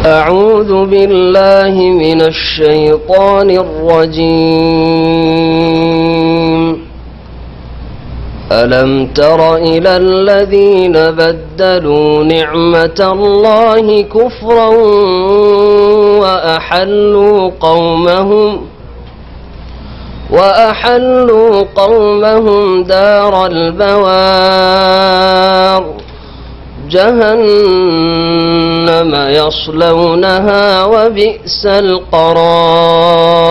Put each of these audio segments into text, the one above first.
أعوذ بالله من الشيطان الرجيم. ألم تر إلى الذين بدلوا نعمة الله كفرا وأحلوا قومهم دار البوار جهنم يصلونها وبئس القرار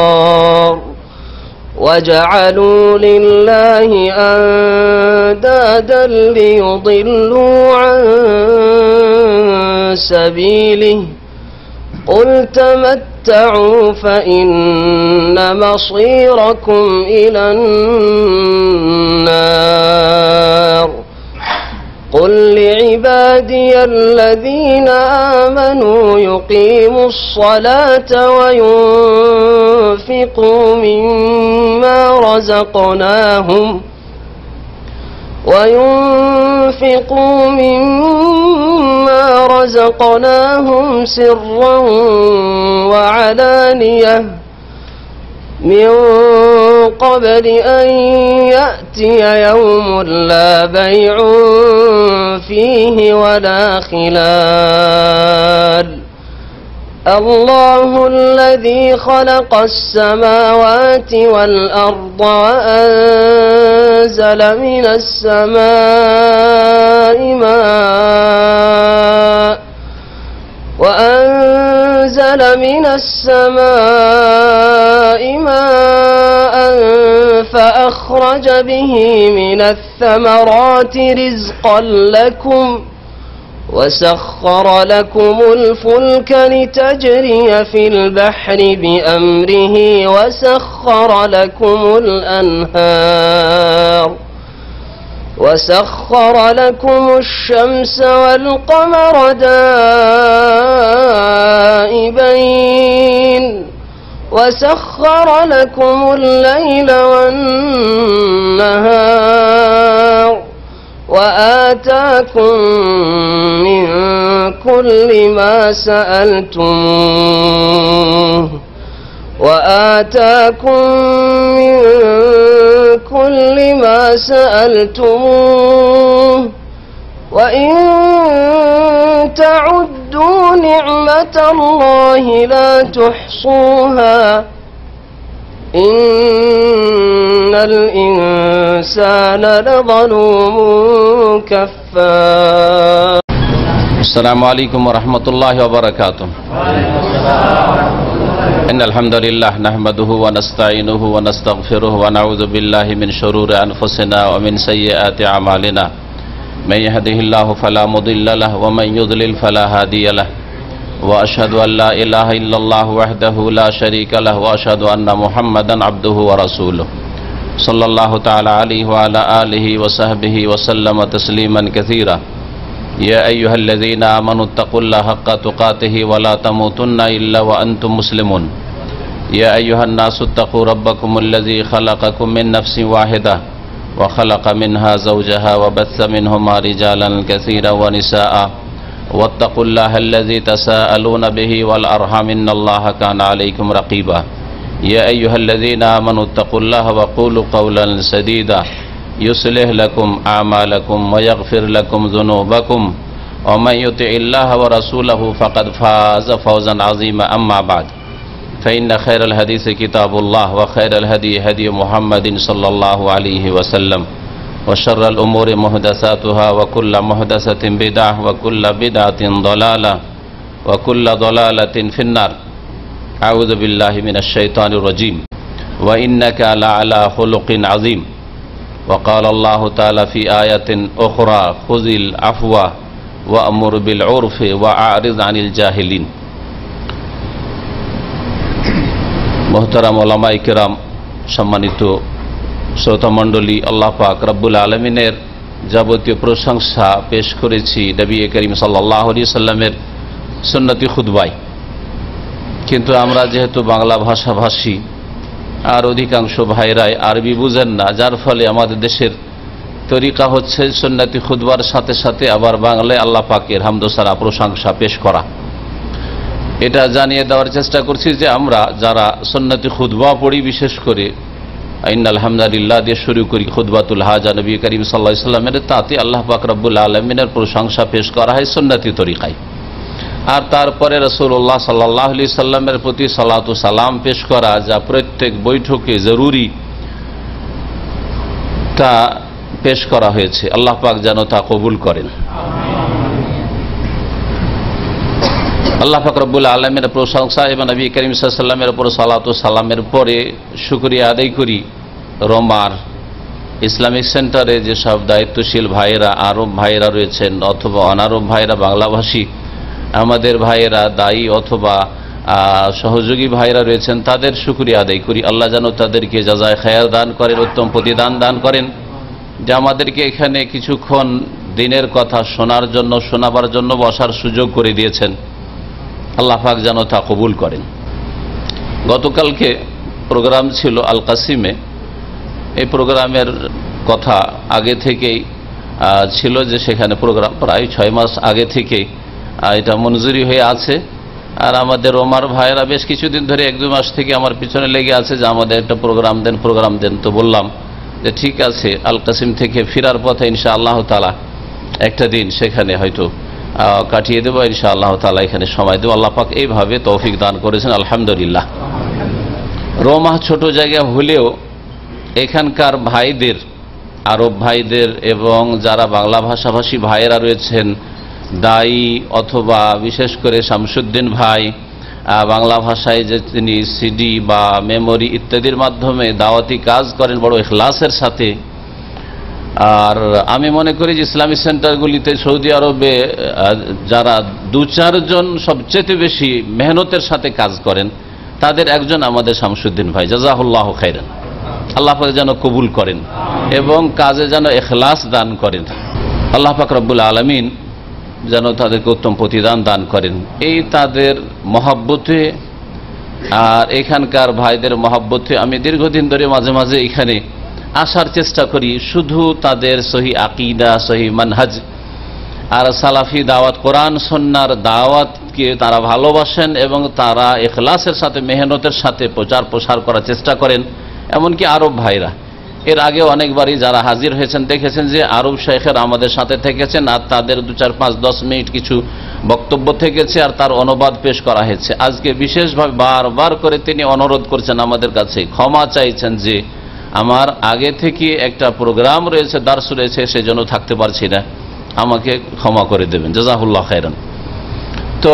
وجعلوا لله أندادا ليضلوا عن سبيله قل تمتعوا فإن مصيركم إلى النار قل لعبادي الذين آمنوا يقيموا الصلاة وينفقوا مما رزقناهم سرا وعلانية من قبل أن يأتي يوم لا بيع فيه ولا خلال الله الذي خلق السماوات والأرض وأنزل من السماء ماء فأخرج به من الثمرات رزقا لكم وسخر لكم الفلك لتجري في البحر بأمره وسخر لكم الشمس والقمر دائبين وسخر لكم الليل والنهار وآتاكم من كل ما سألتموه وإن تعدوا نعمة الله لا تحصوها إن الإنسان لظلوم كفار. السلام عليكم ورحمة الله وبركاته. إن الحمد لله نحمده ونستعينه ونستغفره ونعوذ بالله من شرور أنفسنا ومن سيئات أعمالنا من يهده الله فلا مضل له ومن يضلل فلا هادي له وأشهد أن لا إله إلا الله وحده لا شريك له وأشهد أن محمدا عبده ورسوله صلى الله تعالى عليه وعلى آله وصحبه وسلم تسليما كثيرا. يا أيها الذين آمنوا اتقوا الله حق تقاته ولا تموتن إلا وأنتم مسلمون. يا أيها الناس اتقوا ربكم الذي خلقكم من نفس واحدة وخلق منها زوجها وبث منهما رجالا كثيرا ونساء واتقوا الله الذي تساءلون به والأرحام إن الله كان عليكم رقيبا. يا أيها الذين آمنوا اتقوا الله وقولوا قولا سديدا يصلح لكم أعمالكم ويغفر لكم ذنوبكم ومن يطع الله ورسوله فقد فاز فوزا عظيما. أما بعد فإن خير الحديث كتاب الله وخير الهدي هدي محمد صلى الله عليه وسلم وشر الأمور محدثاتها وكل محدثة بدعة وكل بدعة ضلالة وكل ضلالة في النار. أعوذ بالله من الشيطان الرجيم. ওয়া ইন্নাকা লাআলা খুলুকিন আযীম। وقال الله تعالى في آية أخرى خذ العفو وأمر بالعرف وأعرض عن الجاهلين। মোহতারাম ওলামায়ে কেরাম, সম্মানিত শ্রোতা মণ্ডলী, আল্লাহ পাক রব্বুল আলামিনের যাবতীয় প্রশংসা পেশ করেছি নবী করিম সাল্লাল্লাহু আলাইহি সাল্লামের সুন্নতি খুতবায়। কিন্তু আমরা যেহেতু বাংলা ভাষাভাষী আর অধিকাংশ ভাইরাই আরবি বুঝেন না, যার ফলে আমাদের দেশের তরিকা হচ্ছে সুন্নতি খুতবার সাথে সাথে আবার বাংলায় আল্লাহ পাকের হামদ সারা প্রশংসা পেশ করা। এটা জানিয়ে দেওয়ার চেষ্টা করছি যে আমরা যারা সুন্নতি খুতবা পড়ি, বিশেষ করে ইন্নাল হামদুলিল্লাহ দিয়ে শুরু করি খুতবাতুল হাজা নবী করিম সাল্লাল্লাহু আলাইহি সাল্লামের, তাতে আল্লাহ পাক রব্বুল আলামিনের প্রশংসা পেশ করা হয় সুন্নতি তরিকায়। আর তারপরে রাসূলুল্লাহ সাল্লাল্লাহু আলাইহি সাল্লামের প্রতি সালাত ও সালাম পেশ করা, যা প্রত্যেক বৈঠকে জরুরি, তা পেশ করা হয়েছে। আল্লাহ পাক যেন তা কবুল করেন। আল্লাহ পাক রব্বুল আলামিনের প্রশংসা এবং নবী করিম সাল্লাল্লাহু আলাইহি সাল্লামের উপর সালাত ও সালামের পরে শুকরিয়া আদায় করি রোমার ইসলামিক সেন্টারে যেসব দায়িত্বশীল ভাইয়েরা, আরব ভাইয়েরা রয়েছেন অথবা অনারব ভাইয়েরা, বাংলাভাষী আমাদের ভাইয়েরা, দায়ী অথবা সহযোগী ভাইয়েরা রয়েছেন, তাদের শুকরিয়া আদায় করি। আল্লাহ যেন তাদেরকে জাযায়ে খায়র দান করেন, উত্তম প্রতিদান দান করেন, যে আমাদেরকে এখানে কিছুক্ষণ দিনের কথা শোনার জন্য, শোনাবার জন্য বসার সুযোগ করে দিয়েছেন। আল্লাহ পাক যেন তা কবুল করেন। গতকালকে প্রোগ্রাম ছিল আল কাসিমে। এই প্রোগ্রামের কথা আগে থেকেই ছিল যে সেখানে প্রোগ্রাম প্রায় 6 মাস আগে থেকেই এটা মঞ্জুরি হয়ে আছে। আর আমাদের ওমার ভাইয়েরা বেশ কিছুদিন ধরে 1-2 মাস থেকে আমার পিছনে লেগে আছে যে আমাদের একটা প্রোগ্রাম দেন। তো বললাম যে ঠিক আছে, আল কাসিম থেকে ফেরার পথে ইনশাআল্লাহ তাআলা একটা দিন সেখানে হয়তো কাটিয়ে দেবো ইনশাআল্লাহ তাআলা, এখানে সময় দেবো। আল্লাহ পাক এইভাবে তৌফিক দান করেছেন, আলহামদুলিল্লাহ। রোমা ছোট জায়গা হলেও এখানকার ভাইদের, আরব ভাইদের এবং যারা বাংলা ভাষাভাষী ভাইয়েরা রয়েছেন, দায়ী অথবা বিশেষ করে শামসুদ্দিন ভাই বাংলা ভাষায় যে তিনি সিডি বা মেমোরি ইত্যাদির মাধ্যমে দাওয়াতি কাজ করেন বড় ইখলাসের সাথে। আর আমি মনে করি যে ইসলামী সেন্টারগুলিতে সৌদি আরবে যারা 2-4 জন সবচেয়ে বেশি মেহনতের সাথে কাজ করেন, তাদের একজন আমাদের শামসুদ্দিন ভাই, জাযাহুল্লাহু খাইরান। আল্লাহ পাক যেন কবুল করেন এবং কাজে যেন ইখলাস দান করেন। আল্লাহ পাক রব্বুল আলামিন যেন তাদেরকে উত্তম প্রতিদান দান করেন। এই তাদের মহব্বতে আর এখানকার ভাইদের মহব্বতে আমি দীর্ঘদিন ধরে মাঝে মাঝে এখানে আসার চেষ্টা করি। শুধু তাদের সহি আকীদা, সহি মানহাজ আর সালাফি দাওয়াত, কোরআন সুন্নাহর দাওয়াতকে তারা ভালোবাসেন এবং তারা ইখলাসের সাথে, মেহনতের সাথে প্রচার প্রসার করার চেষ্টা করেন। এমনকি আরব ভাইরা এর আগে অনেকবারই যারা হাজির হয়েছেন দেখেছেন যে আরব শেখেরা আমাদের সাথে থেকেছেন আর তাদের 2-4-5-10 মিনিট কিছু বক্তব্য থেকেছে আর তার অনুবাদ পেশ করা হয়েছে। আজকে বিশেষভাবে বারবার করে তিনি অনুরোধ করছেন আমাদের কাছে, ক্ষমা চাইছেন যে আমার আগে থেকে একটা প্রোগ্রাম রয়েছে, দার্স রয়েছে, সেজন্য থাকতে পারছি না, আমাকে ক্ষমা করে দেবেন, জাযাহুল্লাহ খায়রান। তো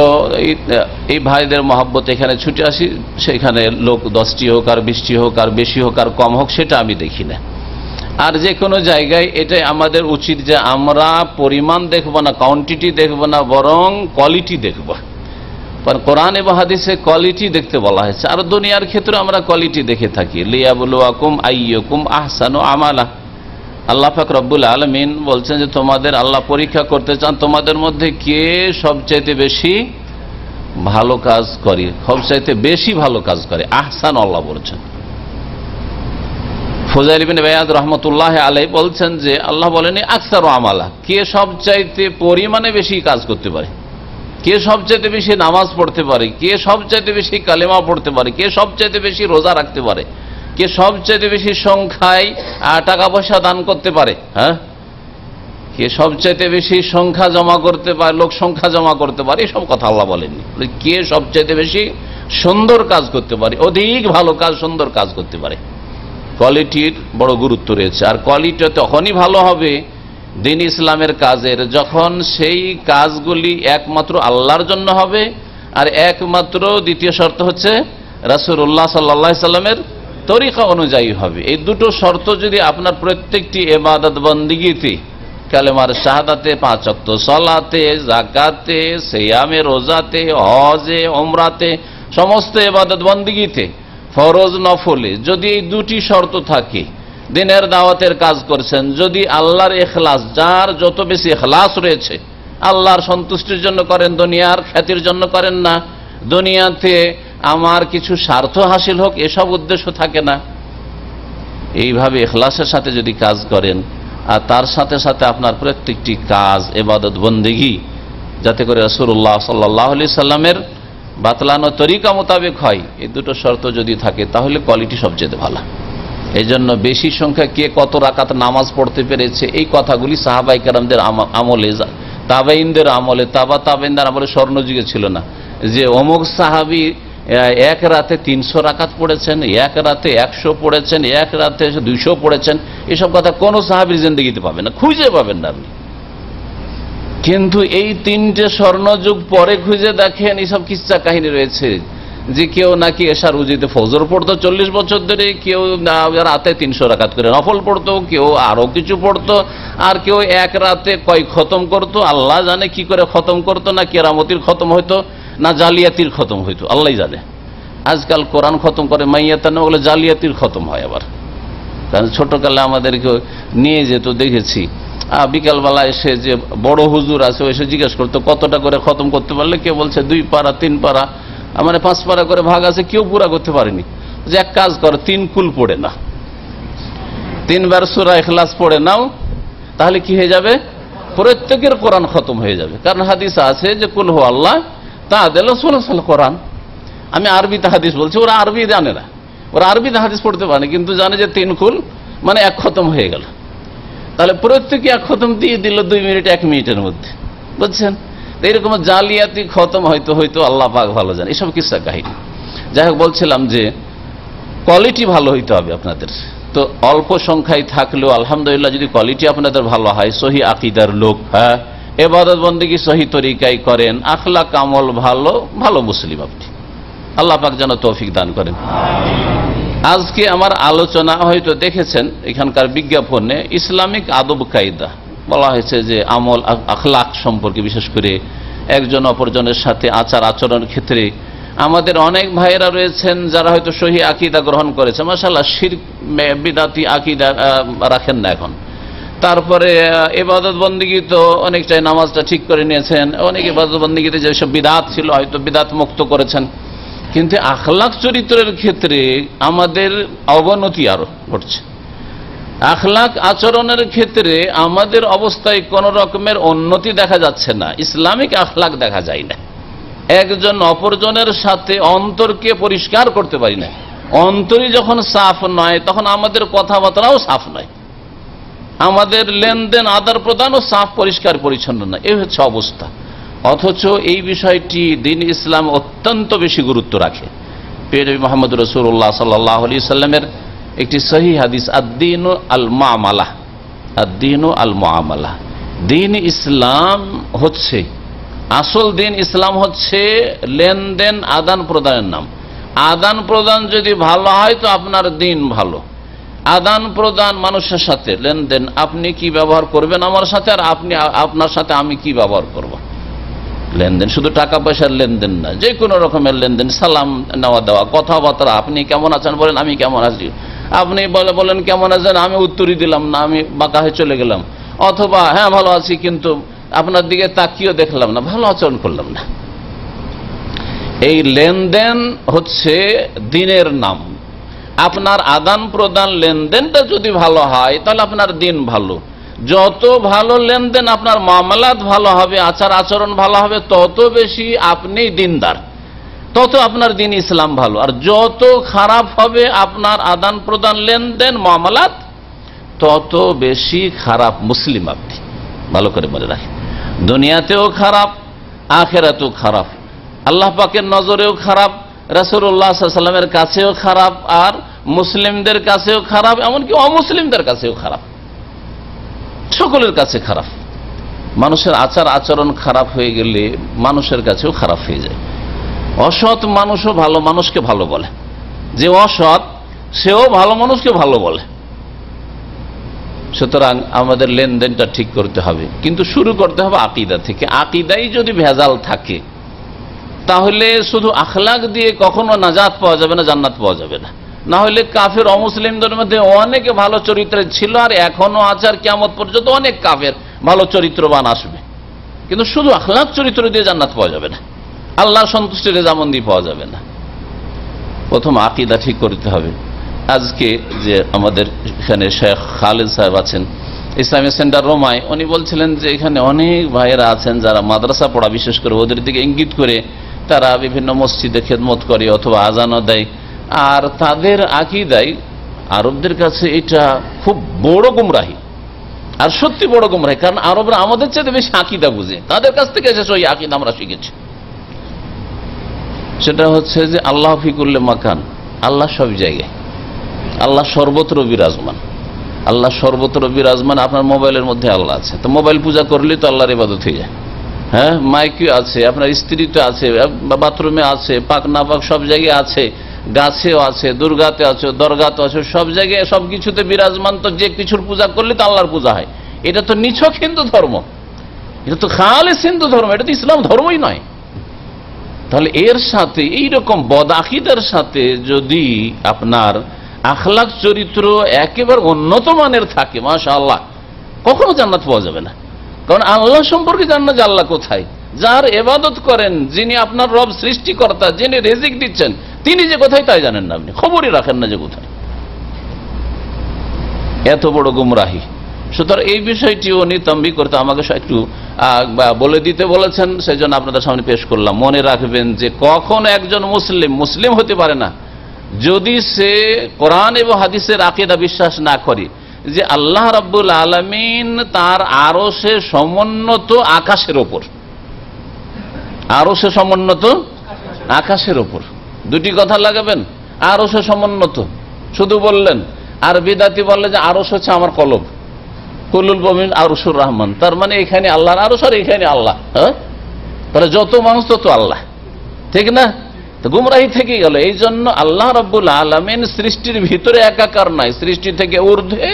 এই ভাইদের মহব্বত এখানে ছুটে আসি, সেখানে লোক 10টি হোক আর 20টি হোক আর বেশি হোক আর কম হোক সেটা আমি দেখি না। আর যে কোনো জায়গায় এটাই আমাদের উচিত যে আমরা পরিমাণ দেখব না, কোয়ান্টিটি দেখব না, বরং কোয়ালিটি দেখব। কারণ কোরআন এবং হাদিসে কোয়ালিটি দেখতে বলা হয়েছে, আর দুনিয়ার ক্ষেত্রে আমরা কোয়ালিটি দেখে থাকি। লিয়াবলুয়াকুম আইয়ুকুম আহসানু আমালা। আল্লাহ পাক রব্বুল আলামিন বলছেন যে তোমাদের আল্লাহ পরীক্ষা করতে চান তোমাদের মধ্যে কে সবচাইতে বেশি ভালো কাজ করে, সবচাইতে বেশি ভালো কাজ করে। আহসান আল্লাহ বলছেন। ফুজাইল ইবনে ইয়াদ রাহমাতুল্লাহ আলাইহি বলছেন যে আল্লাহ বলেন আকসারু আমালা, কে সবচাইতে পরিমাণে বেশি কাজ করতে পারে, কে সবচাইতে বেশি নামাজ পড়তে পারে, কে সবচাইতে বেশি কালেমা পড়তে পারে, কে সবচাইতে বেশি রোজা রাখতে পারে, কে সবচেয়ে বেশি সংখ্যায় টাকা পয়সা দান করতে পারে, হ্যাঁ, কে সবচেয়ে বেশি সংখ্যা জমা করতে পারে, লোক সংখ্যা জমা করতে পারে, এসব কথা আল্লাহ বলেননি। কে সবচেয়ে বেশি সুন্দর কাজ করতে পারে, অধিক ভালো কাজ, সুন্দর কাজ করতে পারে। কোয়ালিটির বড় গুরুত্ব রয়েছে। আর কোয়ালিটি তখনই ভালো হবে দ্বীন ইসলামের কাজের, যখন সেই কাজগুলি একমাত্র আল্লাহর জন্য হবে আর একমাত্র দ্বিতীয় শর্ত হচ্ছে রাসূলুল্লাহ সাল্লাল্লাহু আলাইহি সাল্লামের তরিকা অনুযায়ী হবে। এই দুটো শর্ত যদি আপনার প্রত্যেকটি ইবাদত বন্দেগীতে, কালেমার শাহাদাতে, 5 ওয়াক্ত সালাতে, যাকাতে, সিয়ামে, রোজাতে, হজে, ওমরাতে, সমস্ত ইবাদত বন্দেগীতে, ফরজ নফলে যদি এই দুটি শর্ত থাকে, দিনের দাওয়াতের কাজ করছেন, যদি আল্লাহর ইখলাস, যার যত বেশি ইখলাস রয়েছে, আল্লাহর সন্তুষ্টির জন্য করেন, দুনিয়ার খ্যাতির জন্য করেন না, দুনিয়াতে আমার কিছু স্বার্থ হাসিল হোক এসব উদ্দেশ্য থাকে না, এইভাবে ইখলাসের সাথে যদি কাজ করেন, আর তার সাথে সাথে আপনার প্রত্যেকটি কাজ ইবাদত বন্দেগী যাতে করে রাসূলুল্লাহ সাল্লাল্লাহু আলাইহি সাল্লামের বাতলানো তরিকা মোতাবেক হয়, এই দুটো শর্ত যদি থাকে তাহলে কোয়ালিটি সবচেয়ে ভালো। এই জন্য বেশি সংখ্যা কে কত রাকাত নামাজ পড়তে পেরেছে এই কথাগুলি সাহাবায়ে কেরামদের আমলে, তাবেঈনদের আমলে, তাবেঈনদের আমলে স্বর্ণযুগে ছিল না যে অমুক সাহাবী এক রাতে 300 রাকাত পড়েছেন, এক রাতে 100 পড়েছেন, এক রাতে 200 পড়েছেন। এসব কথা কোন সাহাবীর জিন্দেগিতে পাবেন না, খুঁজে পাবেন না আপনি। কিন্তু এই 3টে স্বর্ণযুগ পরে খুঁজে দেখেন এইসব কিচ্ছা কাহিনী রয়েছে যে কেউ নাকি এশার উজিতে ফজর পড়তো 40 বছর ধরে, কেউ রাতে 300 রাকাত করে নফল পড়তো, কেউ আরো কিছু পড়তো, আর কেউ এক রাতে কয় খতম করতো, আল্লাহ জানে কি করে খতম করতো, না কেরামতির খতম হইতো না জালিয়াতির খতম হইতো, আল্লাহ জানে। আজকাল কোরআন খতম করে মাইয়াতা না বলে জালিয়াতির খতম হয় আবার। কারণ ছোটকালে আমাদেরকে নিয়ে যেত, দেখেছি বিকালবেলা এসে যে বড় হুজুর আছে এসে জিজ্ঞেস করতো কতটা করে খতম করতে পারলে, কেউ বলছে 2 পারা 3 পারা, মানে 5 পারা করে ভাগ আছে, কেউ পুরা করতে পারেনি। যে এক কাজ করো, 3 কুল পড়ে না, 3 বার সূরা ইখলাস পড়ে নাও, তাহলে কি হয়ে যাবে, প্রত্যেকের কোরআন খতম হয়ে যাবে। কারণ হাদিস আছে যে কুল হু আল্লাহ তা দিল সুলুসুল কোরআন। আমি আরবিতে হাদিস বলছি, ওরা আরবি জানে না, ওরা আরবিতে হাদিস পড়তে পারে কিন্তু জানে যে 3 কুল মানে 1 খতম হয়ে গেল। তাহলে প্রত্যেকে 1 খতম দিয়ে দিল 2 মিনিট 1 মিনিটের মধ্যে, বুঝছেন। এইরকম জালিয়াতি খতম হয়তো আল্লাহ পাক ভালো জানে, এসব কিসসা কাহিনী। যাই হোক, বলছিলাম যে কোয়ালিটি ভালো হইতে হবে আপনাদের। তো অল্প সংখ্যায় থাকলেও আলহামদুলিল্লাহ যদি কোয়ালিটি আপনাদের ভালো হয়, সহি আকীদার লোক, হ্যাঁ, ইবাদত বন্দেগী সহি তরিকায় করেন, আখলাক আমল ভালো, ভালো মুসলিম আপনি। আল্লাহ পাক যেন তৌফিক দান করেন। আজকে আমার আলোচনা হয়তো দেখেছেন এখানকার বিজ্ঞাপনে ইসলামিক আদব কায়দা বলা হয়েছে, যে আমল আখলাক সম্পর্কে, বিশেষ করে একজন অপরজনের সাথে আচার আচরণের ক্ষেত্রে আমাদের অনেক ভাইয়েরা রয়েছেন যারা হয়তো সহি আকীদা গ্রহণ করেছে, মাশাআল্লাহ, শিরক বিদআতি আকীদা রাখেন না এখন। তারপরে ইবাদত বন্দেগী তো অনেকটাই নামাজটা ঠিক করে নিয়েছেন, অনেক ইবাদত বন্দেগীতে যেসব বিদআত ছিল হয়তো বিদআত মুক্ত করেছেন, কিন্তু আখলাক চরিত্রের ক্ষেত্রে আমাদের অবনতি আরো ঘটছে। আখলাক আচরণের ক্ষেত্রে আমাদের অবস্থায় কোন রকমের উন্নতি দেখা যাচ্ছে না, ইসলামিক আখলাক দেখা যায় না। একজন অপরজনের সাথে অন্তরকে পরিষ্কার করতে পারি না, অন্তরই যখন সাফ নয় তখন আমাদের কথাবার্তাও সাফ নয়, আমাদের লেনদেন আদান প্রদানও সাফ পরিষ্কার পরিচ্ছন্ন নয়, এই হচ্ছে অবস্থা। অথচ এই বিষয়টি দ্বীন ইসলাম অত্যন্ত বেশি গুরুত্ব রাখে। প্রিয় নবী মুহাম্মদ রাসূলুল্লাহ সাল্লাল্লাহু আলাইহি সাল্লামের একটি সহিহ হাদিস, আদ-দীনু আল মুআমালা, আদ-দীনু আল মুআমালা, দ্বীন ইসলাম হচ্ছে, আসল দ্বীন ইসলাম হচ্ছে লেনদেন আদান প্রদানের নাম। আদান প্রদান যদি ভালো হয় তো আপনার দ্বীন ভালো। আদান প্রদান মানুষের সাথে লেনদেন, আপনি কি ব্যবহার করবেন আমার সাথে, আর আপনি আপনার সাথে আমি কি ব্যবহার করব। লেনদেন শুধু টাকা পয়সার লেনদেন না, যে কোনো রকমের লেনদেন, সালাম নেওয়া দেওয়া, কথাবার্তা, আপনি কেমন আছেন বলেন, আমি কেমন আছি, আপনি বলেন কেমন আছেন, আমি উত্তরই দিলাম না, আমি বাঁকা হয়ে চলে গেলাম, অথবা হ্যাঁ ভালো আছি কিন্তু আপনার দিকে তাকিয়েও দেখলাম না, ভালো আচরণ করলাম না। এই লেনদেন হচ্ছে দ্বীনের নাম। আপনার আদান প্রদান লেনদেনটা যদি ভালো হয় তাহলে আপনার দ্বীন ভালো। যত ভালো লেনদেন আপনার মামলাত ভালো হবে, আচার আচরণ ভালো হবে, তত বেশি আপনি দ্বীনদার, তত আপনার দ্বীন ইসলাম ভালো। আর যত খারাপ হবে আপনার আদান প্রদান লেনদেন মামলাত, তত বেশি খারাপ মুসলিম আপনি। ভালো করে মনে রাখেন, দুনিয়াতেও খারাপ, আখিরাতেও খারাপ, আল্লাহ পাকের নজরেও খারাপ, রাসূলুল্লাহ সাল্লাল্লাহু আলাইহি ওয়াসাল্লামের কাছেও খারাপ, আর মুসলিমদের কাছেও খারাপ, এমনকি অমুসলিমদের কাছেও খারাপ, সকলের কাছে খারাপ। মানুষের আচার আচরণ খারাপ হয়ে গেলে মানুষের কাছেও খারাপ হয়ে যায়। অসৎ মানুষও ভালো মানুষকে ভালো বলে, যে অসৎ সেও ভালো মানুষকে ভালো বলে। সুতরাং আমাদের লেনদেনটা ঠিক করতে হবে, কিন্তু শুরু করতে হবে আকীদা থেকে। আকীদাই যদি ভেজাল থাকে তাহলে শুধু আখলাক দিয়ে কখনো নাজাত পাওয়া যাবে না, জান্নাত পাওয়া যাবে না। না হলে কাফের অমুসলিমদের মধ্যে অনেকে ভালো চরিত্রের ছিল আর এখনো আছে, আর কিয়ামত পর্যন্ত অনেক কাফের ভালো চরিত্রবান আসবে, কিন্তু শুধু আখলাক চরিত্র দিয়ে জান্নাত পাওয়া যাবে না, আল্লাহর সন্তুষ্টির রেজামন্দি পাওয়া যাবে না। প্রথম আকীদা ঠিক করতে হবে। আজকে যে আমাদের এখানে শেখ খালেদ সাহেব আছেন ইসলামিক সেন্টার রোমায়, উনি বলছিলেন যে এখানে অনেক ভাইয়েরা আছেন যারা মাদ্রাসা পড়া, বিশেষ করে ওদের দিকে ইঙ্গিত করে তারা বিভিন্ন মসজিদে খেদমত করে অথবা আজানও দেয়, আর তাদের আকীদায় আরবদের কাছে এটা খুব বড় গুমরাহি, আর সত্যি বড় গুমরাহি। কারণ আরবরা আমাদের চেয়ে বেশি আকীদা বুঝে, তাদের কাছ থেকে এসেছে ওই আকীদা আমরা শিখেছি। সেটা হচ্ছে যে আল্লাহ ফি কুল্লি মাকান, আল্লাহ সব জায়গায়, আল্লাহ সর্বত্র বিরাজমান। আল্লাহ সর্বত্র বিরাজমান, আপনার মোবাইলের মধ্যে আল্লাহ আছে, তো মোবাইল পূজা করলে তো আল্লাহর ইবাদত হয়ে যায়। হ্যাঁ, মাইকে আছে, আপনার স্ত্রীতে আছে, বাথরুমে আছে, পাক না পাক সব জায়গায় আছে, গাছেও আছে, দুর্গাতে আছে, দরগাতে আছে, সব জায়গায় সব কিছুতে বিরাজমান। তো যে কিছুর পূজা করলে তো আল্লাহর পূজা হয়। এটা তো নিছক হিন্দু ধর্ম, এটা তো খালেস হিন্দু ধর্ম, এটা তো ইসলাম ধর্মই নয়। তাহলে এর সাথে এইরকম বদ আকীদার সাথে যদি আপনার আখলাক চরিত্র একেবারে উন্নত মানের থাকে, মাশাআল্লাহ, কখনো জান্নাত পাওয়া যাবে না। কারণ আল্লাহ সম্পর্কে জান না যে আল্লাহ কোথায়, যার ইবাদত করেন, যিনি আপনার রব সৃষ্টিকর্তা, যিনি রিজিক দিচ্ছেন, তিনি যে কোথায় তাই জানেন না, আপনি খবরই রাখেন না যে কোথায়। এত বড় গুমরাহি। সুতরাং এই বিষয়টি উনি তাম্বি করতে আমাকে একটু বলে দিতে বলেছেন, সেই জন্য আপনাদের সামনে পেশ করলাম। মনে রাখবেন যে কখন একজন মুসলিম হতে পারে না যদি সে কোরআন এবং হাদিসের আকীদা বিশ্বাস না করে যে আল্লাহ রাব্বুল আলামিন তার আরশে সমুন্নত আকাশের ওপর, আরশে সমুন্নত আকাশের ওপর। দুটি কথা লাগাবেন, আরশে সমুন্নত শুধু বললেন, আর বিদাতি বললে যে আরশ হচ্ছে আমার কলব, কুল্লুল মুমিন আরশুর রহমান, তার মানে এখানে আল্লাহর আরশ আর এখানে আল্লাহ। হ্যাঁ, তাহলে যত মানুষ তত আল্লাহ, ঠিক না? তো গুমরাহি থেকে গেল। এই জন্য আল্লাহ রাব্বুল আলামিন সৃষ্টির ভিতরে একাকার নাই, সৃষ্টি থেকে ঊর্ধ্বে